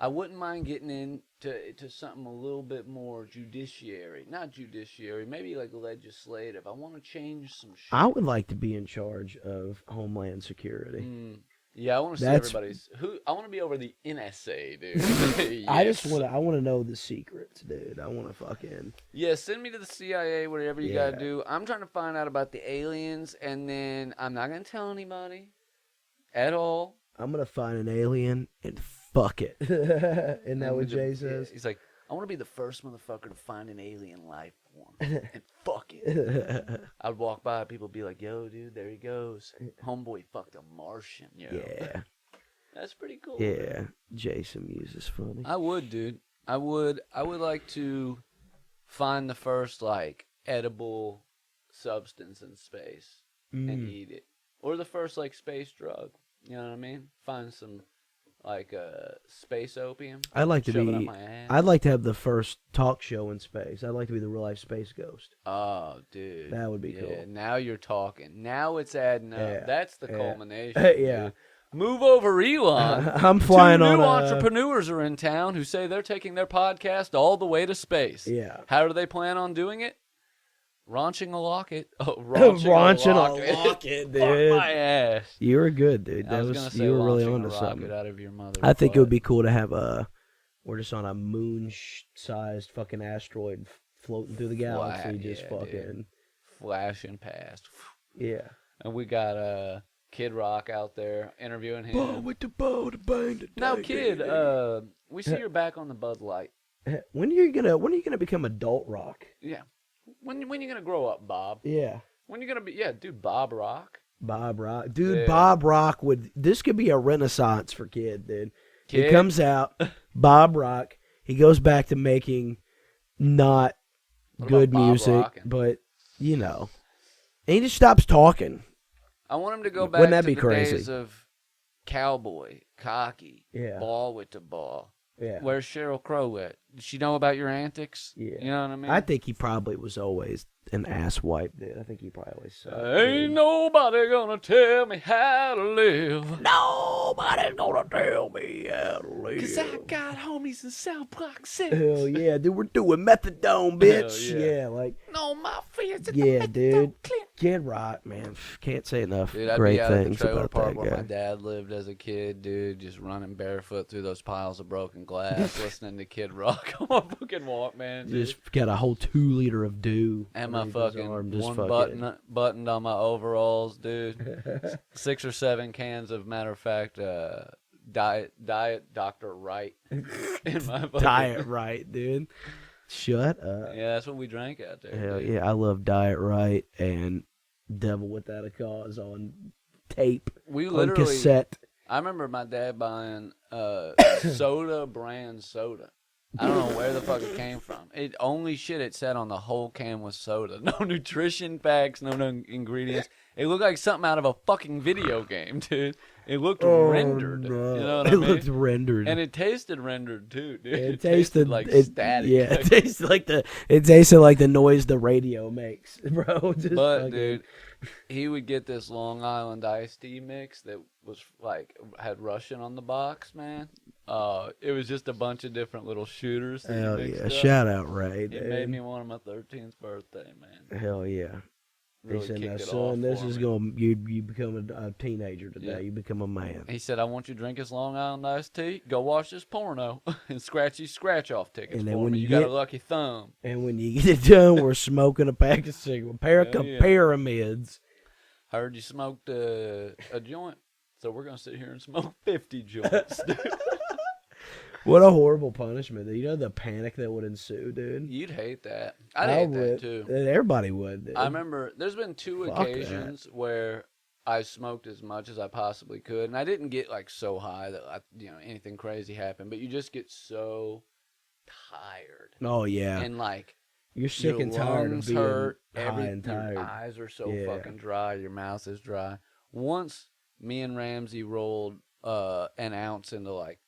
I wouldn't mind getting into something a little bit more judiciary. Not judiciary, maybe like legislative. I want to change some shit. I would like to be in charge of Homeland Security. Yeah, I want to see everybody's. I want to be over the NSA, dude. Yes. I want to know the secrets, dude. I want to fucking. Yeah, send me to the CIA, whatever you gotta do. I'm trying to find out about the aliens, and then I'm not gonna tell anybody at all. I'm gonna find an alien and fuck it. Isn't that what Jay says? He's like, I want to be the first motherfucker to find an alien life form and fuck it. I'd walk by, people would be like, yo, dude, there he goes. Homeboy fucked a Martian, yo. Yeah. That's pretty cool. Yeah. Jason Mewes is funny. I would, dude. I would like to find the first, like, edible substance in space and eat it. Or the first, like, space drug. You know what I mean? Find some, like, space opium. I'd like to shove it up be. my ass. I'd like to have the first talk show in space. I'd like to be the real life space ghost. Oh, dude. That would be cool. Now you're talking. Now it's adding up. Yeah. That's the Yeah. culmination. Yeah. Dude. Move over, Elon. I'm flying 2 on new a. entrepreneurs are in town who say they're taking their podcast all the way to space. Yeah. How do they plan on doing it? Raunching a locket. Oh, Raunching a a locket. locket, Fuck dude. my ass. You were good, dude. I That was was, gonna say you were really launching onto a something. rocket out of your mother. I think it would butt. be cool to have we're just on a moon-sized fucking asteroid floating through the galaxy, Flat, just yeah, fucking. dude. Flashing past. Yeah. And we got Kid Rock out there interviewing him. with the bow to bang the Now, day, Kid, day. we see you're back on the Bud Light. When are you gonna become adult rock? Yeah. When you gonna grow up, Bob? Yeah. When you gonna be? Yeah, dude, Bob Rock. Bob Rock. Dude, Yeah. Bob Rock this could be a renaissance for Kid, dude. He Kid? comes out, Bob Rock, he goes back to making not What good about Bob music, Rockin'? but, and he just stops talking. I want him to go back Wouldn't that to be the crazy? days of cowboy, cocky, Yeah. ball with the ball. Yeah. Where's Sheryl Crow at? Does she know about your antics? Yeah. You know what I mean? I think he probably was always an ass wipe, dude. I think he probably always sucked. Ain't nobody gonna tell me how to live. Nobody's gonna tell me how to live. 'Cause I got homies in South Block 6. Hell yeah, dude. We're doing methadone, bitch. Hell yeah. Yeah, like, No, my fears. yeah, dude. Get right, man. Can't say enough Dude, I'd great be out at the things trailer about park that where my guy. dad lived as a kid, dude, just running barefoot through those piles of broken glass, listening to Kid Rock on my fucking Walkman, dude. Just got a whole 2 liter of dew. And my underneath his fucking arm, just one fucking- buttoned on my overalls, dude. 6 or 7 cans of, matter of fact, diet Dr. Wright in my fucking Diet right, dude. Shut up. Yeah, that's what we drank out there. Hell dude. yeah, I love Diet Right and Devil Without a Cause on tape, We on literally, cassette. I remember my dad buying soda brand soda. I don't know where the fuck it came from. It only shit it said on the whole can was soda. No nutrition facts, no ingredients. It looked like something out of a fucking video game, dude. It looked rendered. No. You know what I It mean? looked rendered. And it tasted rendered too, dude. It tasted like it, static. Yeah, it tasted like the noise the radio makes, bro. Just But fucking- dude, he would get this Long Island iced tea mix that was like had Russian on the box, man. It was just a bunch of different little shooters. that he hell mixed yeah, up. shout out Ray, It dude. made me one of my 13th birthday, man. Hell yeah. Really he said, "Now, kicked it son, off this for is me. going. You become a teenager today. Yeah. You become a man." He said, "I want you to drink this Long Island iced tea. Go watch this porno and scratch these scratch-off tickets And then for when me. you You got a get- lucky thumb." And when you get it done, we're smoking a pack of cigarettes, Hell yeah. pyramids. Heard you smoked a joint, so we're gonna sit here and smoke 50 joints, dude. What a horrible punishment! You know the panic that would ensue, dude. You'd hate that. I'd hate that too. Everybody would. Dude. I remember there's been 2 Fuck that. occasions where I smoked as much as I possibly could, and I didn't get like so high that anything crazy happened. But you just get so tired, Oh yeah, and like you're sick your and tired of lungs being hurt, high and your tired. eyes are so Yeah. fucking dry, your mouth is dry. Once me and Ramsey rolled an ounce into like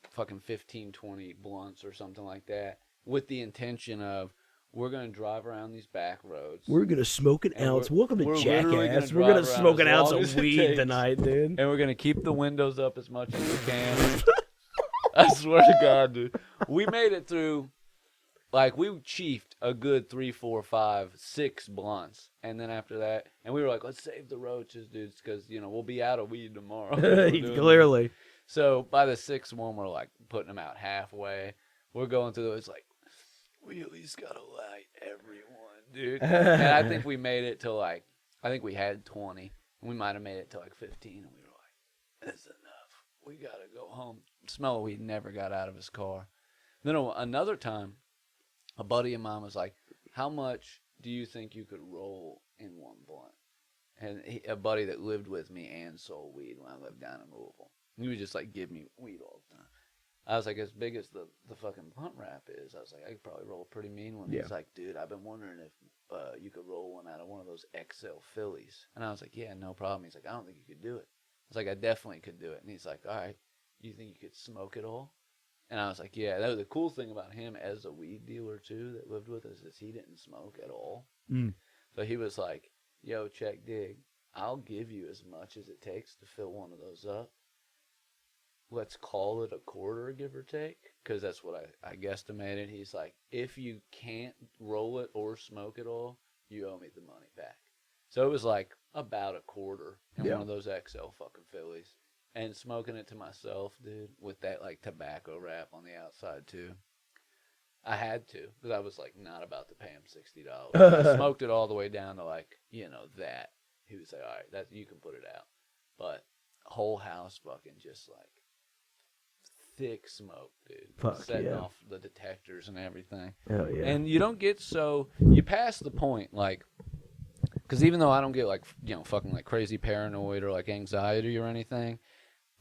fucking 15-20 blunts or something like that, with the intention of we're gonna drive around these back roads. We're gonna smoke an And ounce. we're- Welcome to we're literally gonna Jackass. We're gonna drive around smoke as an ounce long as of it weed takes. tonight, dude. And we're gonna keep the windows up as much as we can. I swear to God, dude. We made it through, like, we chiefed a good 3, 4, 5, 6 blunts. And then after that, and we were like, let's save the roaches, dudes, because, we'll be out of weed tomorrow. We're doing this. Clearly. So by the 6th one, we're like putting them out halfway. We're going through it's like, we at least got to light everyone, dude. And I think we made it to like, I think we had 20. And we might have made it to like 15. And we were like, that's enough. We got to go home. Smell of weed never got out of his car. Then another time, a buddy of mine was like, how much do you think you could roll in one blunt? And a buddy that lived with me and sold weed when I lived down in Louisville. He would just like give me weed all the time. I was like, as big as the fucking blunt wrap is, I was like, I could probably roll a pretty mean one. Yeah. He's like, dude, I've been wondering if you could roll one out of one of those XL Phillies. And I was like, yeah, no problem. He's like, I don't think you could do it. I was like, I definitely could do it. And he's like, all right, you think you could smoke it all? And I was like, yeah. That was the cool thing about him as a weed dealer too that lived with us is he didn't smoke at all. Mm. So he was like, yo, check dig. I'll give you as much as it takes to fill one of those up. Let's call it a quarter, give or take, because that's what I guesstimated. He's like, if you can't roll it or smoke it all, you owe me the money back. So it was like about a quarter in Yeah. one of those XL fucking Phillies. And smoking it to myself, dude, with that like tobacco wrap on the outside too. I had to, because I was like not about to pay him $60. I smoked it all the way down to like, that. He would say, all right, that you can put it out. But whole house fucking just like thick smoke, dude. Fuck Setting yeah. off the detectors and everything. Hell yeah. And you don't get you pass the point, like, because even though I don't get like, fucking like crazy paranoid or like anxiety or anything,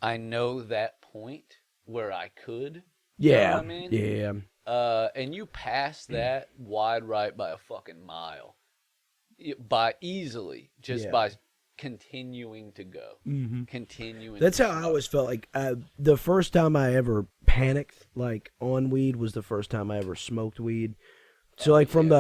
I know that point where I could. You know yeah. what I mean? Yeah. And you pass that wide right by a fucking mile. By easily, just Yeah. by continuing to go. Mm-hmm. Continuing. That's to how I smoke. always felt. Like the first time I ever panicked, like on weed, was the first time I ever smoked weed. So like from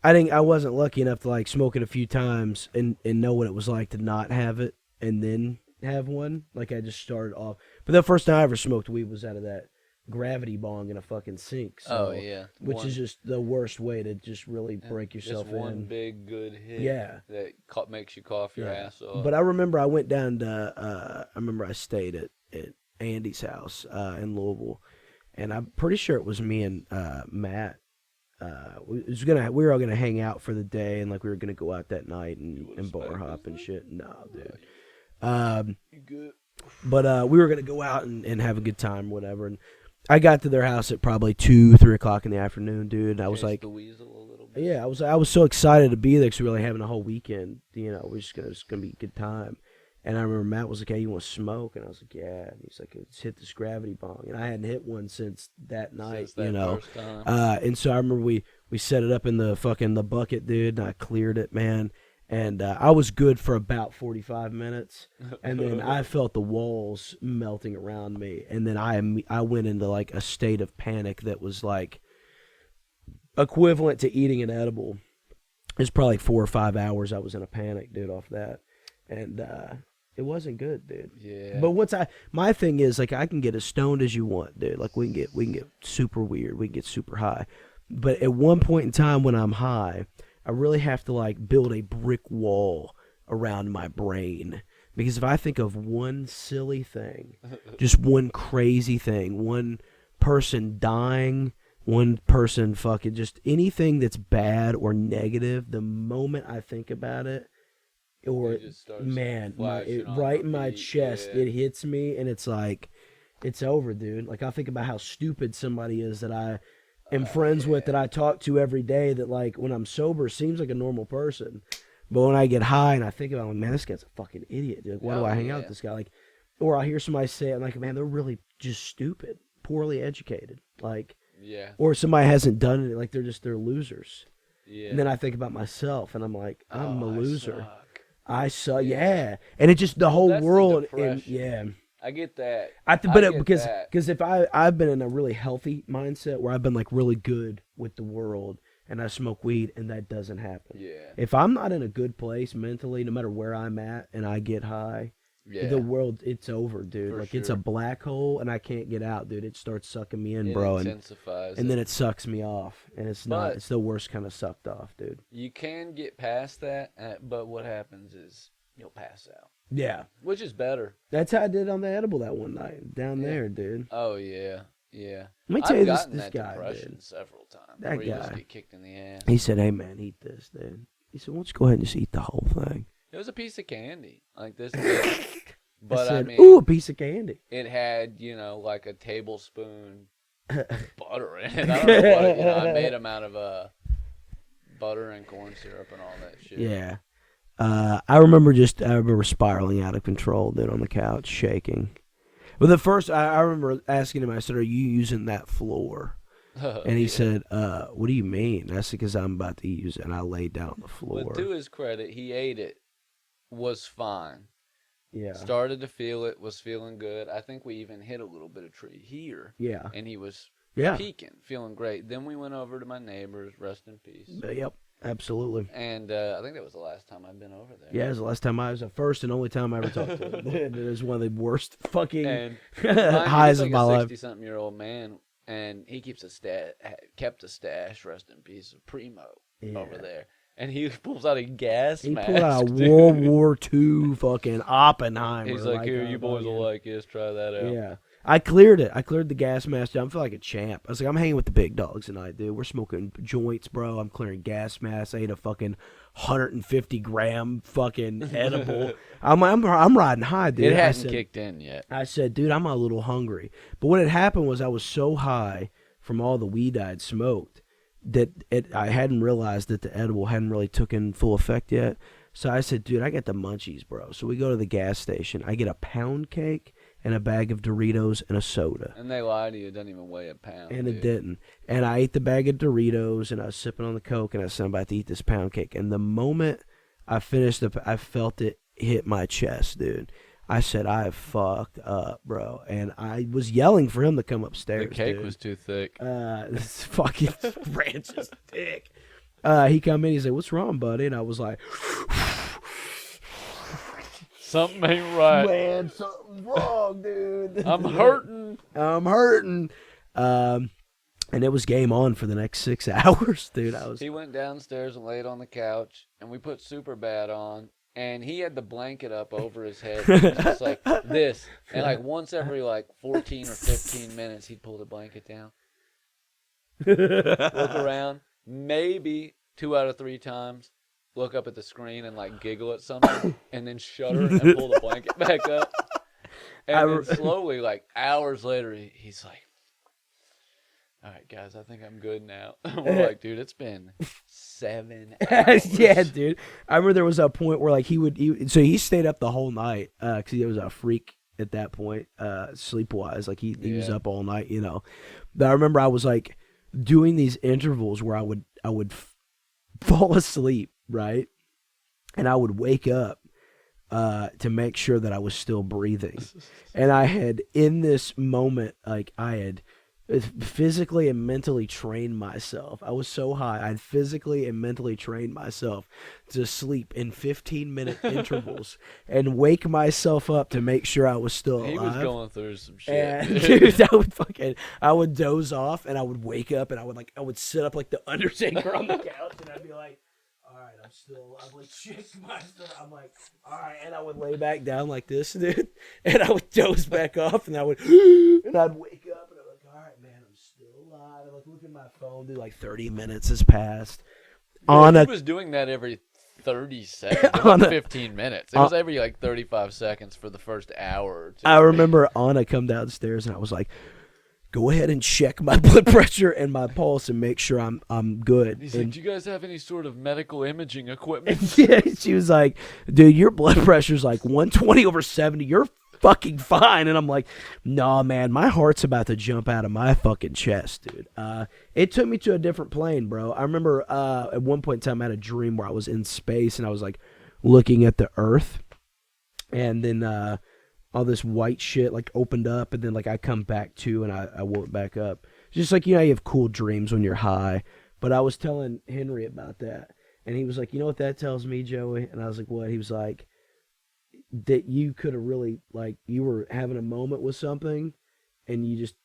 I wasn't lucky enough to like smoke it a few times and know what it was like to not have it and then have one. Like I just started off. But the first time I ever smoked weed was out of that gravity bong in a fucking sink. So, which is just the worst way to just really break yourself just one in. big good hit. Yeah. That makes you cough your ass off. But I remember I went down to. I remember I stayed at Andy's house in Louisville, and I'm pretty sure it was me and Matt. We were all gonna hang out for the day, and like we were gonna go out that night and bar hop and shit. No, dude. You good? But we were gonna go out and have a good time, whatever. And I got to their house at probably 2-3 o'clock in the afternoon, dude. I was like, the weasel a little bit. yeah, I was so excited to be there because we were really having a whole weekend. You know, it's gonna be a good time. And I remember Matt was like, "Hey, you want to smoke?" And I was like, "Yeah." And he's like, "Let's hit this gravity bong." And I hadn't hit one since that night, Since that you know. first time. And so I remember we set it up in the bucket, dude, and I cleared it, man. And I was good for about 45 minutes, and then I felt the walls melting around me, and then I went into like a state of panic that was like equivalent to eating an edible. It's probably 4 or 5 hours I was in a panic, dude, off that, and it wasn't good, dude. Yeah. But my thing is like I can get as stoned as you want, dude. Like we can get super weird, we can get super high, but at one point in time when I'm high, I really have to like build a brick wall around my brain, because if I think of one silly thing, just one crazy thing, one person dying, one person fucking, just anything that's bad or negative, the moment I think about it, or man, right in my chest, it hits me, and it's like, it's over, dude. Like I think about how stupid somebody is that I am friends with, that I talk to every day, that like when I'm sober seems like a normal person, but when I get high and I think about, like, man, this guy's a fucking idiot, dude. Like, why do I hang out with this guy? Like, or I hear somebody say it, I'm like, man, they're really just stupid, poorly educated, like, or somebody hasn't done it, like they're losers. And then I think about myself, and I'm like, I'm a loser. I suck. Yeah. And it just the whole world, and I get that. Because if I've been in a really healthy mindset where I've been like really good with the world, and I smoke weed, and that doesn't happen. Yeah. If I'm not in a good place mentally, no matter where I'm at, and I get high, the world, it's over, dude. It's a black hole, and I can't get out, dude. It starts sucking me in, bro. Intensifies and then it sucks me off, and it's the worst kind of sucked off, dude. You can get past that, but what happens is you'll pass out. Yeah. Which is better. That's how I did on the edible that one night down there, dude. Oh, yeah. Yeah. Let me tell you this guy, depression dude. Several times. That where guy. You just get kicked in the ass. He said, "Hey, man, eat this, dude." He said, "Why don't you go ahead and just eat the whole thing?" It was a piece of candy. Like this big. But I said, mean, "Ooh, a piece of candy." It had, like a tablespoon of butter in it. I don't know what I made them out of butter and corn syrup and all that shit. Yeah. I remember spiraling out of control, dude, on the couch, shaking. But the first, I remember asking him, I said, "Are you using that floor?" And he said, "What do you mean?" I said, "Because I'm about to use it." And I laid down on the floor. But to his credit, he ate it, was fine. Yeah. Started to feel it, was feeling good. I think we even hit a little bit of tree here. Yeah. And he was peaking, feeling great. Then we went over to my neighbor's, rest in peace. Yep, absolutely. And I think that was the last time I've been over there. Yeah, it was the last time I was the first and only time I ever talked to him. It was one of the worst fucking highs of my life. He's a 60-something-year-old man, and he kept a stash, rest in peace, of Primo over there. And he pulls out a gas mask. He pulled out a World War II fucking Oppenheimer. He's like, "Here, you boys will like this. Try that out." Yeah. I cleared it. I cleared the gas mask. I feel like a champ. I was like, I'm hanging with the big dogs tonight, dude. We're smoking joints, bro. I'm clearing gas masks. I ate a fucking 150-gram fucking edible. I'm riding high, dude. It hadn't kicked in yet. I said, dude, I'm a little hungry. But what had happened was I was so high from all the weed I'd smoked that I hadn't realized that the edible hadn't really taken full effect yet. So I said, dude, I got the munchies, bro. So we go to the gas station. I get a pound cake and a bag of Doritos and a soda. And they lie to you. It doesn't even weigh a pound. And it didn't. And I ate the bag of Doritos, and I was sipping on the Coke, and I said, I'm about to eat this pound cake. And the moment I finished, I felt it hit my chest, dude. I said, I fucked up, bro. And I was yelling for him to come upstairs. The cake was too thick. This fucking ranch is thick. he come in, he's like, "What's wrong, buddy?" And I was like, Something ain't right. "Man, something's wrong, dude. I'm hurting. I'm hurting." And it was game on for the next 6 hours, dude. He went downstairs and laid on the couch, and we put Superbad on, and he had the blanket up over his head. He was just like this. And like once every like 14 or 15 minutes, he'd pull the blanket down, look around, maybe 2 out of 3 times, look up at the screen and like giggle at something, and then shudder and pull the blanket back up. And then slowly, like hours later, he's like, "All right, guys, I think I'm good now." We're like, "Dude, it's been 7 hours." Yeah, dude. I remember there was a point where like so he stayed up the whole night because he was a freak at that point, sleep wise. Like he was up all night, you know. But I remember I was like doing these intervals where I would fall asleep, right, and I would wake up to make sure that I was still breathing, and I had in this moment like I had physically and mentally trained myself. I was so high. I'd physically and mentally trained myself to sleep in 15-minute intervals and wake myself up to make sure I was still alive. He was going through some shit. And, dude, I would doze off and I would wake up and I would sit up like the Undertaker on the couch and I'd be like, all right, I'm like, shit myself. I'm like, all right, and I would lay back down like this, dude, and I would doze back off and I'd wake up and I'm like, all right, man, I'm still alive. I look at my phone, dude, like 30 minutes has passed. He was doing that every 30 seconds, 15 minutes. It was every like 35 seconds for the first hour or two. I remember Anna come downstairs and I was like, go ahead and check my blood pressure and my pulse and make sure I'm good. He's like, do you guys have any sort of medical imaging equipment? Yeah, she was like, dude, your blood pressure's like 120/70. You're fucking fine. And I'm like, nah, man, my heart's about to jump out of my fucking chest, dude. It took me to a different plane, bro. I remember at one point in time I had a dream where I was in space and I was like looking at the Earth, and then all this white shit like opened up, and then like I come back to and I woke back up. Just like, you know, you have cool dreams when you're high. But I was telling Henry about that, and he was like, you know what that tells me, Joey? And I was like, what? He was like, that you could have really, like, you were having a moment with something and you just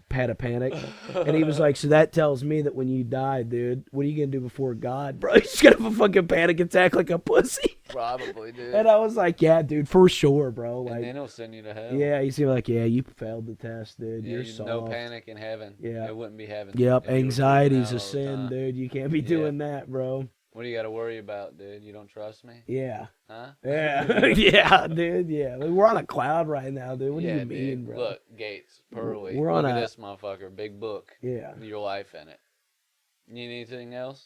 had a panic. And he was like, so that tells me that when you die, dude, what are you going to do before God, bro? You're just going to have a fucking panic attack like a pussy. Probably, dude. And I was like, yeah, dude, for sure, bro. Like, and then he'll send you to hell. Yeah, he seemed like, yeah, you failed the test, dude. Yeah, You're soft. no panic in heaven. Yeah. It wouldn't be heaven. Yep, anxiety's a sin, dude. You can't be doing that, bro. What do you got to worry about, dude? You don't trust me? Yeah. Huh? Yeah. Yeah, dude. Yeah. We're on a cloud right now, dude. What do you mean, dude. bro? Look, Gates, Pearly. We're on Look at this motherfucker. Big book. Yeah. Your life in it. Need anything else?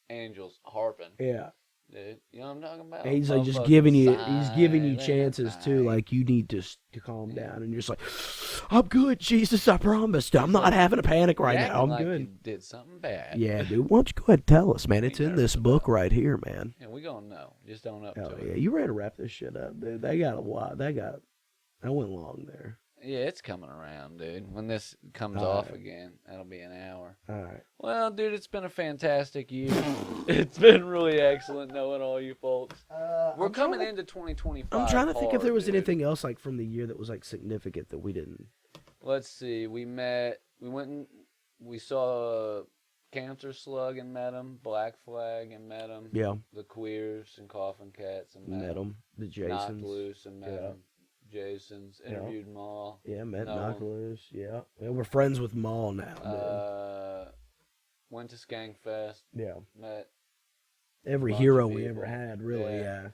Angels harping. Yeah. Dude, you know what I'm talking about? And he's like just giving you, chances too. Like, you need to calm down, and you're just like, I'm good, Jesus. I promised. I'm not having a panic right now. I'm good. You did something bad. Yeah, dude. Why don't you go ahead and tell us, man? It's in this book right here, man. And we gonna know. Just don't up Hell to yeah, it. you ready to wrap this shit up, dude? They got a lot. I went long there. Yeah, it's coming around, dude. When this comes off again, that'll be an hour. All right. Well, dude, it's been a fantastic year. It's been really excellent knowing all you folks. We're coming into 2025. I'm trying to think if there was dude. anything else like from the year that was like significant that we didn't. Let's see. We went and we saw Cancer Slug and met him, Black Flag and met him. Yeah. The Queers and Coffin Cats and met him. The Jasons. Knocked Loose and met him. Jason's interviewed them all. Yeah, met Knocked Loose. Yeah. We're friends with Maul now. Went to Skankfest. Yeah. Met every hero we ever had, really. Yeah.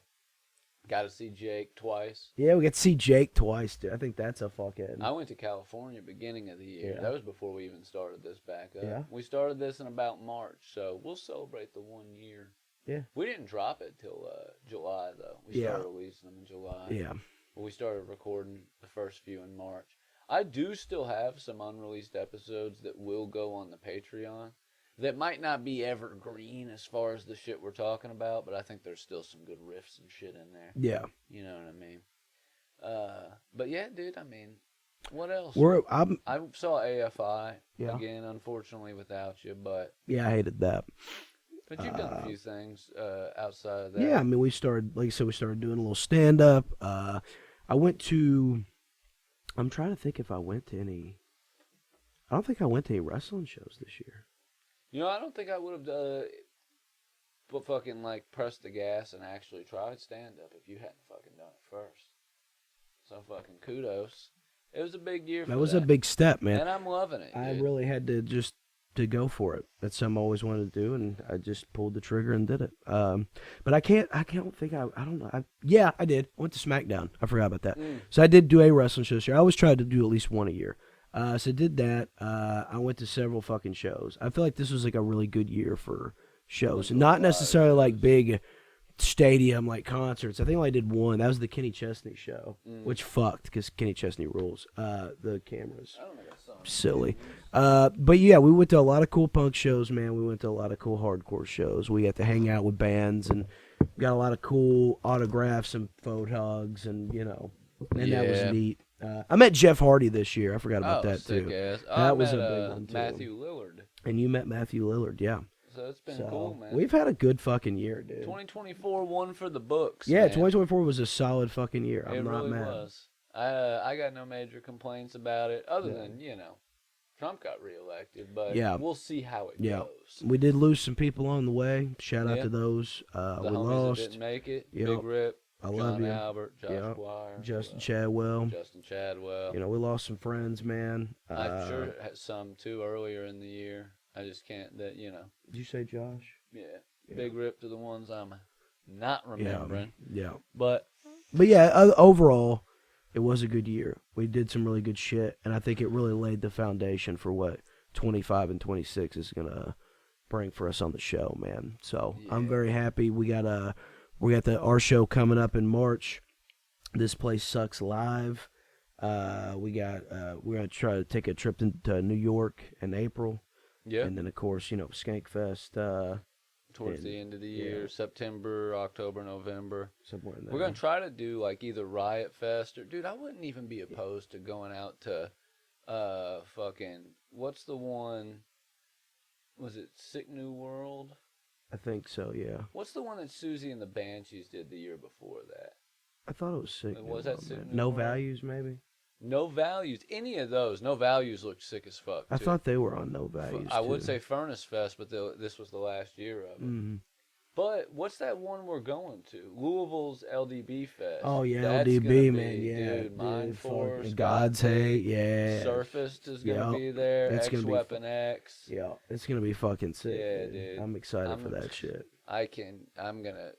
Got to see Jake twice. Yeah, we got to see Jake twice, dude. I think that's a fucking. I went to California beginning of the year. Yeah. That was before we even started this back up. Yeah. We started this in about March, so we'll celebrate the 1 year. Yeah. We didn't drop it till July, though. We started releasing them in July. Yeah. But we started recording the first few in March. I do still have some unreleased episodes that will go on the Patreon that might not be evergreen as far as the shit we're talking about, but I think there's still some good riffs and shit in there. Yeah. You know what I mean? But yeah, dude, I mean, what else? I saw AFI again, unfortunately, without you, but yeah, I hated that. But you've done a few things outside of that. Yeah, I mean, we started, like I said, we started doing a little stand up. I went to. I'm trying to think if I went to any. I don't think I went to any wrestling shows this year. You know, I don't think I would have but fucking like pressed the gas and actually tried stand up if you hadn't fucking done it first. So fucking kudos. It was a big year for That was a big step, man. And I'm loving it. I dude. really had to go for it. That's something I always wanted to do, and I just pulled the trigger and did it. But I can't think I don't know. Yeah, I did. I went to SmackDown. I forgot about that. So I did do a wrestling show this year. I always tried to do at least one a year. So I did that. I went to several fucking shows. I feel like this was like a really good year for shows. Not necessarily like big stadium like concerts. I think I only did one. That was the Kenny Chesney show, which fucked because Kenny Chesney rules. The cameras. I don't think I saw him. Silly. But yeah, we went to a lot of cool punk shows, man. We went to a lot of cool hardcore shows. We got to hang out with bands and got a lot of cool autographs and photogs and, and that was neat. I met Jeff Hardy this year. I forgot about that sick too. Ass. That was met, a big one too. Matthew Lillard. And you met Matthew Lillard, yeah. So it's been cool, man. We've had a good fucking year, dude. 2024 won for the books. Yeah, man. 2024 was a solid fucking year. I'm It not really mad. was. I got no major complaints about it, other than Trump got reelected, but we'll see how it goes. We did lose some people on the way. Shout out to those. The we homies lost. that didn't make it. Yep. Big Rip. I love John you. Albert, Josh Squire, Justin Chadwell. Justin Chadwell. We lost some friends, man. I sure had some too earlier in the year. I just can't. Did you say Josh? Yeah. Big Rip to the ones I'm not remembering. Yeah. But yeah, overall, it was a good year. We did some really good shit, and I think it really laid the foundation for what 25 and 26 is gonna bring for us on the show, man. So I'm very happy. We got our show coming up in March. This Place Sucks live. We're gonna try to take a trip to New York in April. Yeah. And then of course, Skankfest. Towards the end of the year, September, October, November. Somewhere in there. We're gonna try to do like either Riot Fest or, dude, I wouldn't even be opposed to going out to, fucking, what's the one? Was it Sick New World? I think so, yeah. What's the one that Susie and the Banshees did the year before that? I thought it was sick. Was that Sick New No World? Values, maybe? No Values. Any of those. No Values looked sick as fuck. I too. thought they were on No Values. I would too. say Furnace Fest, but this was the last year of it. Mm-hmm. But what's that one we're going to? Louisville's LDB Fest. Oh yeah, That's LDB, gonna be, man, yeah, dude, Mind Force, fucking God's Hate, yeah. Surfaced is gonna be there. It's X gonna be Weapon X. Yeah, it's gonna be fucking sick. Yeah, dude. I'm excited for that shit. I'm gonna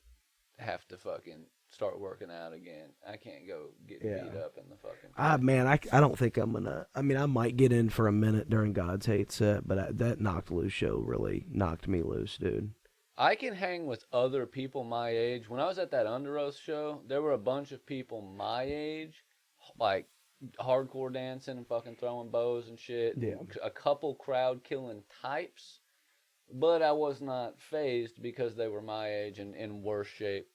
have to fucking start working out again. I can't go get beat up in the fucking. Man, I don't think I'm gonna. I mean, I might get in for a minute during God's Hate set, but that Knocked Loose show really knocked me loose, dude. I can hang with other people my age. When I was at that Under Oath show, there were a bunch of people my age, like hardcore dancing and fucking throwing bows and shit. Yeah. A couple crowd killing types, but I was not phased because they were my age and in worse shape.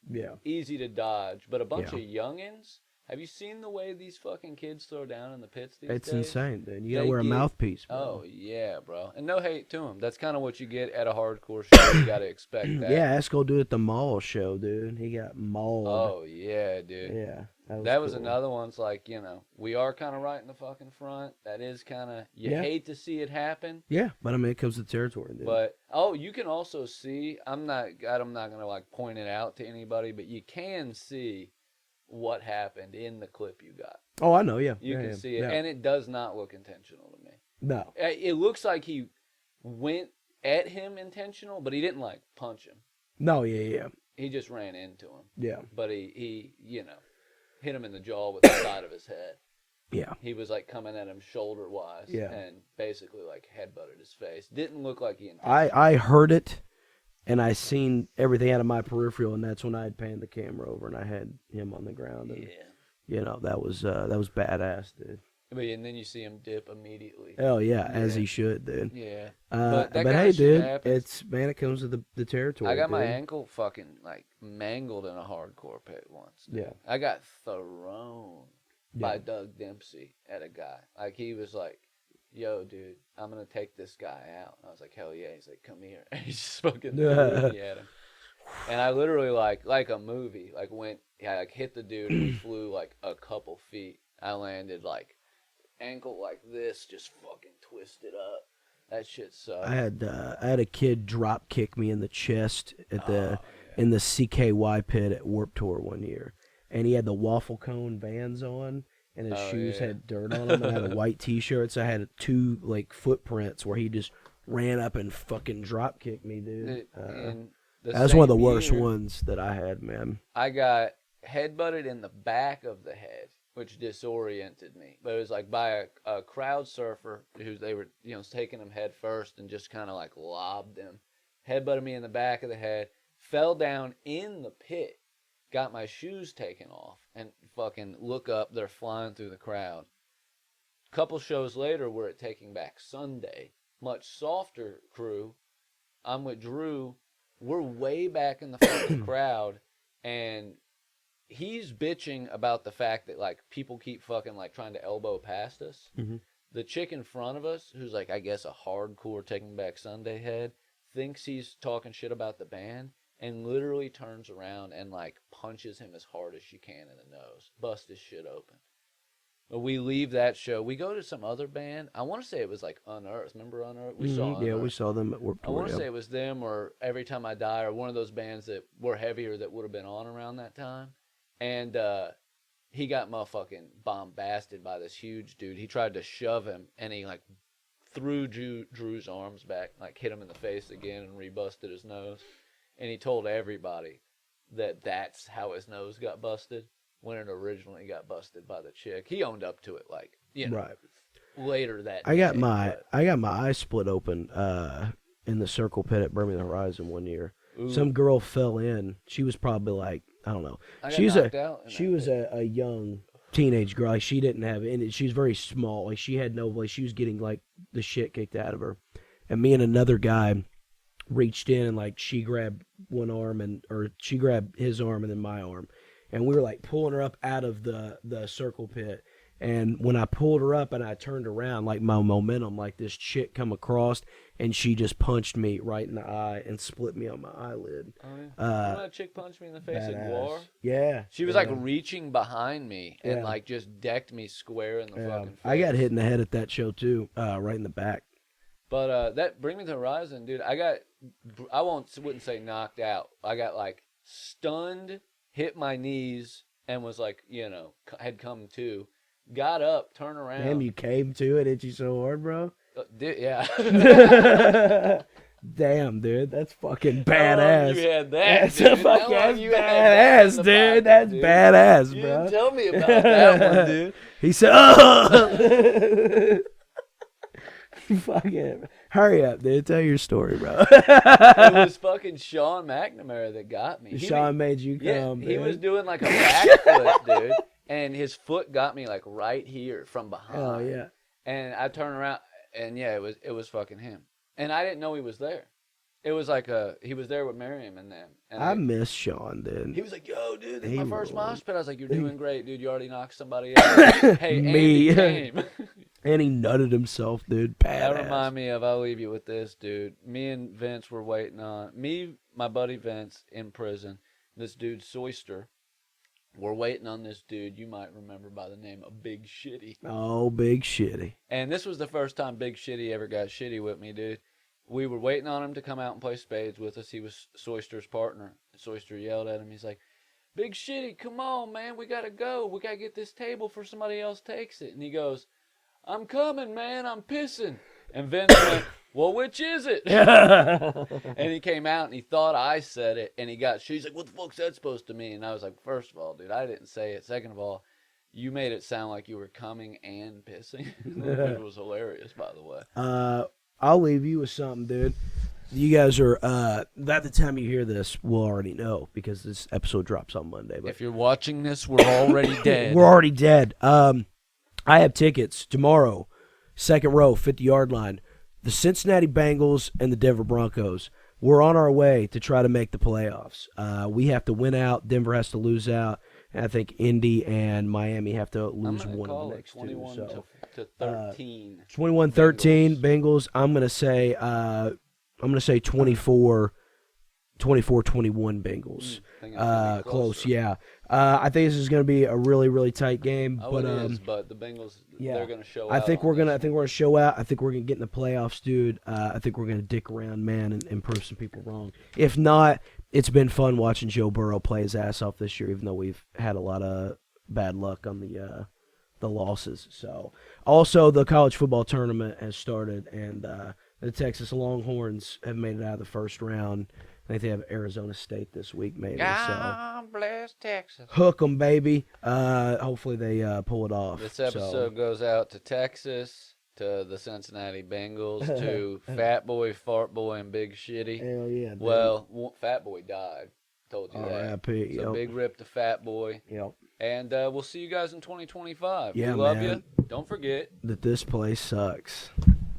Yeah. Easy to dodge, but a bunch of youngins. Have you seen the way these fucking kids throw down in the pits these days? It's insane, dude. You gotta wear a mouthpiece, bro. Oh, yeah, bro. And no hate to them. That's kind of what you get at a hardcore show. You gotta expect that. Yeah, ask old dude at the mall show, dude. He got mauled. Oh, yeah, dude. Yeah. That was cool. another one. It's like, we are kind of right in the fucking front. That is kind of, you hate to see it happen. Yeah, but I mean, it comes to territory, dude. But, you can also see, I'm not going to like point it out to anybody, but you can see what happened in the clip you got. Oh, I know, yeah. You can see it, and it does not look intentional to me. No. It looks like he went at him intentional, but he didn't, like, punch him. No, yeah. He just ran into him. Yeah. But he hit him in the jaw with the side of his head. Yeah. He was, like, coming at him shoulder-wise and basically, like, headbutted his face. Didn't look like he intended. I heard it. And I seen everything out of my peripheral, and that's when I had panned the camera over, and I had him on the ground. And, that was badass, dude. And then you see him dip immediately. Oh yeah, as he should, dude. Yeah. But hey, dude, it comes with the territory. I got my dude. ankle fucking like mangled in a hardcore pit once. Dude. Yeah. I got thrown by Doug Dempsey at a guy. Like he yo, dude, I'm going to take this guy out. And I was like, hell yeah. He's like, come here. And he's just fucking threw me at him. And I literally, like a movie, like hit the dude and we flew like a couple feet. I landed like ankle like this, just fucking twisted up. That shit sucked. I had a kid drop kick me in the chest at in the CKY pit at Warped Tour one year, and he had the waffle cone Vans on, and his shoes had dirt on them, and I had a white T-shirt, so I had 2 like footprints where he just ran up and fucking drop kicked me, dude. That was one of the worst ones that I had, man. I got headbutted in the back of the head, which disoriented me. But it was like by a crowd surfer who they were, taking him head first and just kind of like lobbed him. Headbutted me in the back of the head, fell down in the pit, got my shoes taken off, and fucking look up, they're flying through the crowd. Couple shows later, we're at Taking Back Sunday. Much softer crew. I'm with Drew. We're way back in the fucking crowd, and he's bitching about the fact that, like, people keep fucking, like, trying to elbow past us. Mm-hmm. The chick in front of us, who's, like, I guess a hardcore Taking Back Sunday head, thinks he's talking shit about the band, and literally turns around and, like, punches him as hard as she can in the nose. Bust his shit open. But we leave that show. We go to some other band. I want to say it was, like, Unearthed. Remember Unearthed? We saw Unearthed. Yeah, we saw them at Warped Tour. I want to say it was them or Every Time I Die or one of those bands that were heavier that would have been on around that time. And he got motherfucking bombasted by this huge dude. He tried to shove him, and he, like, threw Drew's arms back, like, hit him in the face again and rebusted his nose. And he told everybody that that's how his nose got busted when it originally got busted by the chick. He owned up to it, like, right. Later that I day. got my eye split open in the Circle Pit at Birmingham Horizon one year. Ooh. Some girl fell in. She was probably like, I don't know. She was a young teenage girl. Like, she didn't have it. And she's very small. Like, she had no, like, she was getting, like, the shit kicked out of her. And me and another guy reached in and, like, she grabbed one arm or she grabbed his arm and then my arm. And we were, like, pulling her up out of the Circle Pit. And when I pulled her up and I turned around, like, my momentum, like, this chick come across, and she just punched me right in the eye and split me on my eyelid. Oh, yeah. Remember that chick punched me in the face at War? Yeah. She was, like, reaching behind me and, like, just decked me square in the fucking face. I got hit in the head at that show, too, right in the back. But that Bring Me to the Horizon, dude, I wouldn't say knocked out. I got, like, stunned, hit my knees, and was, like, had come to. Got up, turned around. Damn, you came to it, hit you so hard, bro. Dude, yeah. Damn, dude, that's fucking badass. You had that. That's dude. badass, dude. That's badass, bro. You didn't tell me about that one, dude. He said, "Oh, fucking hurry up, dude. Tell your story, bro." It was fucking Sean McNamara that got me. Sean made you come. Yeah, he dude. was doing like a backflip, dude. And his foot got me like right here from behind. Oh yeah. And I turned around, and yeah, it was fucking him. And I didn't know he was there. It was like he was there with Miriam and them. And I miss Sean, dude. He was like, "Yo, dude, this is my first mosh pit." I was like, "You're doing great, dude. You already knocked somebody out." Hey, me. Andy came. And he nutted himself, dude. Badass. That remind me of, I'll leave you with this, dude. Me and Vince were waiting on, my buddy Vince in prison, this dude Soyster. We're waiting on this dude you might remember by the name of Big Shitty. Oh, Big Shitty. And this was the first time Big Shitty ever got shitty with me, dude. We were waiting on him to come out and play spades with us. He was Soyster's partner. Soyster yelled at him. He's like, "Big Shitty, come on, man. We got to go. We got to get this table before somebody else takes it." And he goes, "I'm coming, man. I'm pissing." And Vince went, "Well, which is it?" And he came out and he thought I said it. And he got, she's like, "What the fuck's that supposed to mean?" And I was like, "First of all, dude, I didn't say it. Second of all, you made it sound like you were coming and pissing." Which was hilarious, by the way. I'll leave you with something, dude. You guys are, by the time you hear this, we'll already know because this episode drops on Monday. But if you're watching this, we're already dead. We're already dead. I have tickets tomorrow, second row, 50-yard line. The Cincinnati Bengals and the Denver Broncos. We're on our way to try to make the playoffs. We have to win out. Denver has to lose out. And I think Indy and Miami have to I'm lose gonna one of call the it next 21 two. So to 13. 21-13 Bengals. I'm gonna say 24-21 Bengals. Think it's gonna be Close, closer. yeah. I think this is gonna be a really, really tight game. Oh, but it is, but the Bengals, yeah, they're gonna show I out. think on we're gonna. this I think we're gonna show out. I think we're gonna get in the playoffs, dude. I think we're gonna dick around, man, and prove some people wrong. If not, it's been fun watching Joe Burrow play his ass off this year, even though we've had a lot of bad luck on the losses. So, also the college football tournament has started, and the Texas Longhorns have made it out of the first round. I think they have Arizona State this week, maybe. So God bless Texas. hook 'em, baby. Hopefully they pull it off. This episode goes out to Texas, to the Cincinnati Bengals, to Fat Boy, Fart Boy, and Big Shitty. Hell yeah. Dude. Well, Fat Boy died. Told you that. R.I.P. So Yep. big rip to Fat Boy. Yep. And we'll see you guys in 2025. Yeah, we love man. you. Don't forget That this place sucks.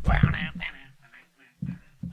Wow, now,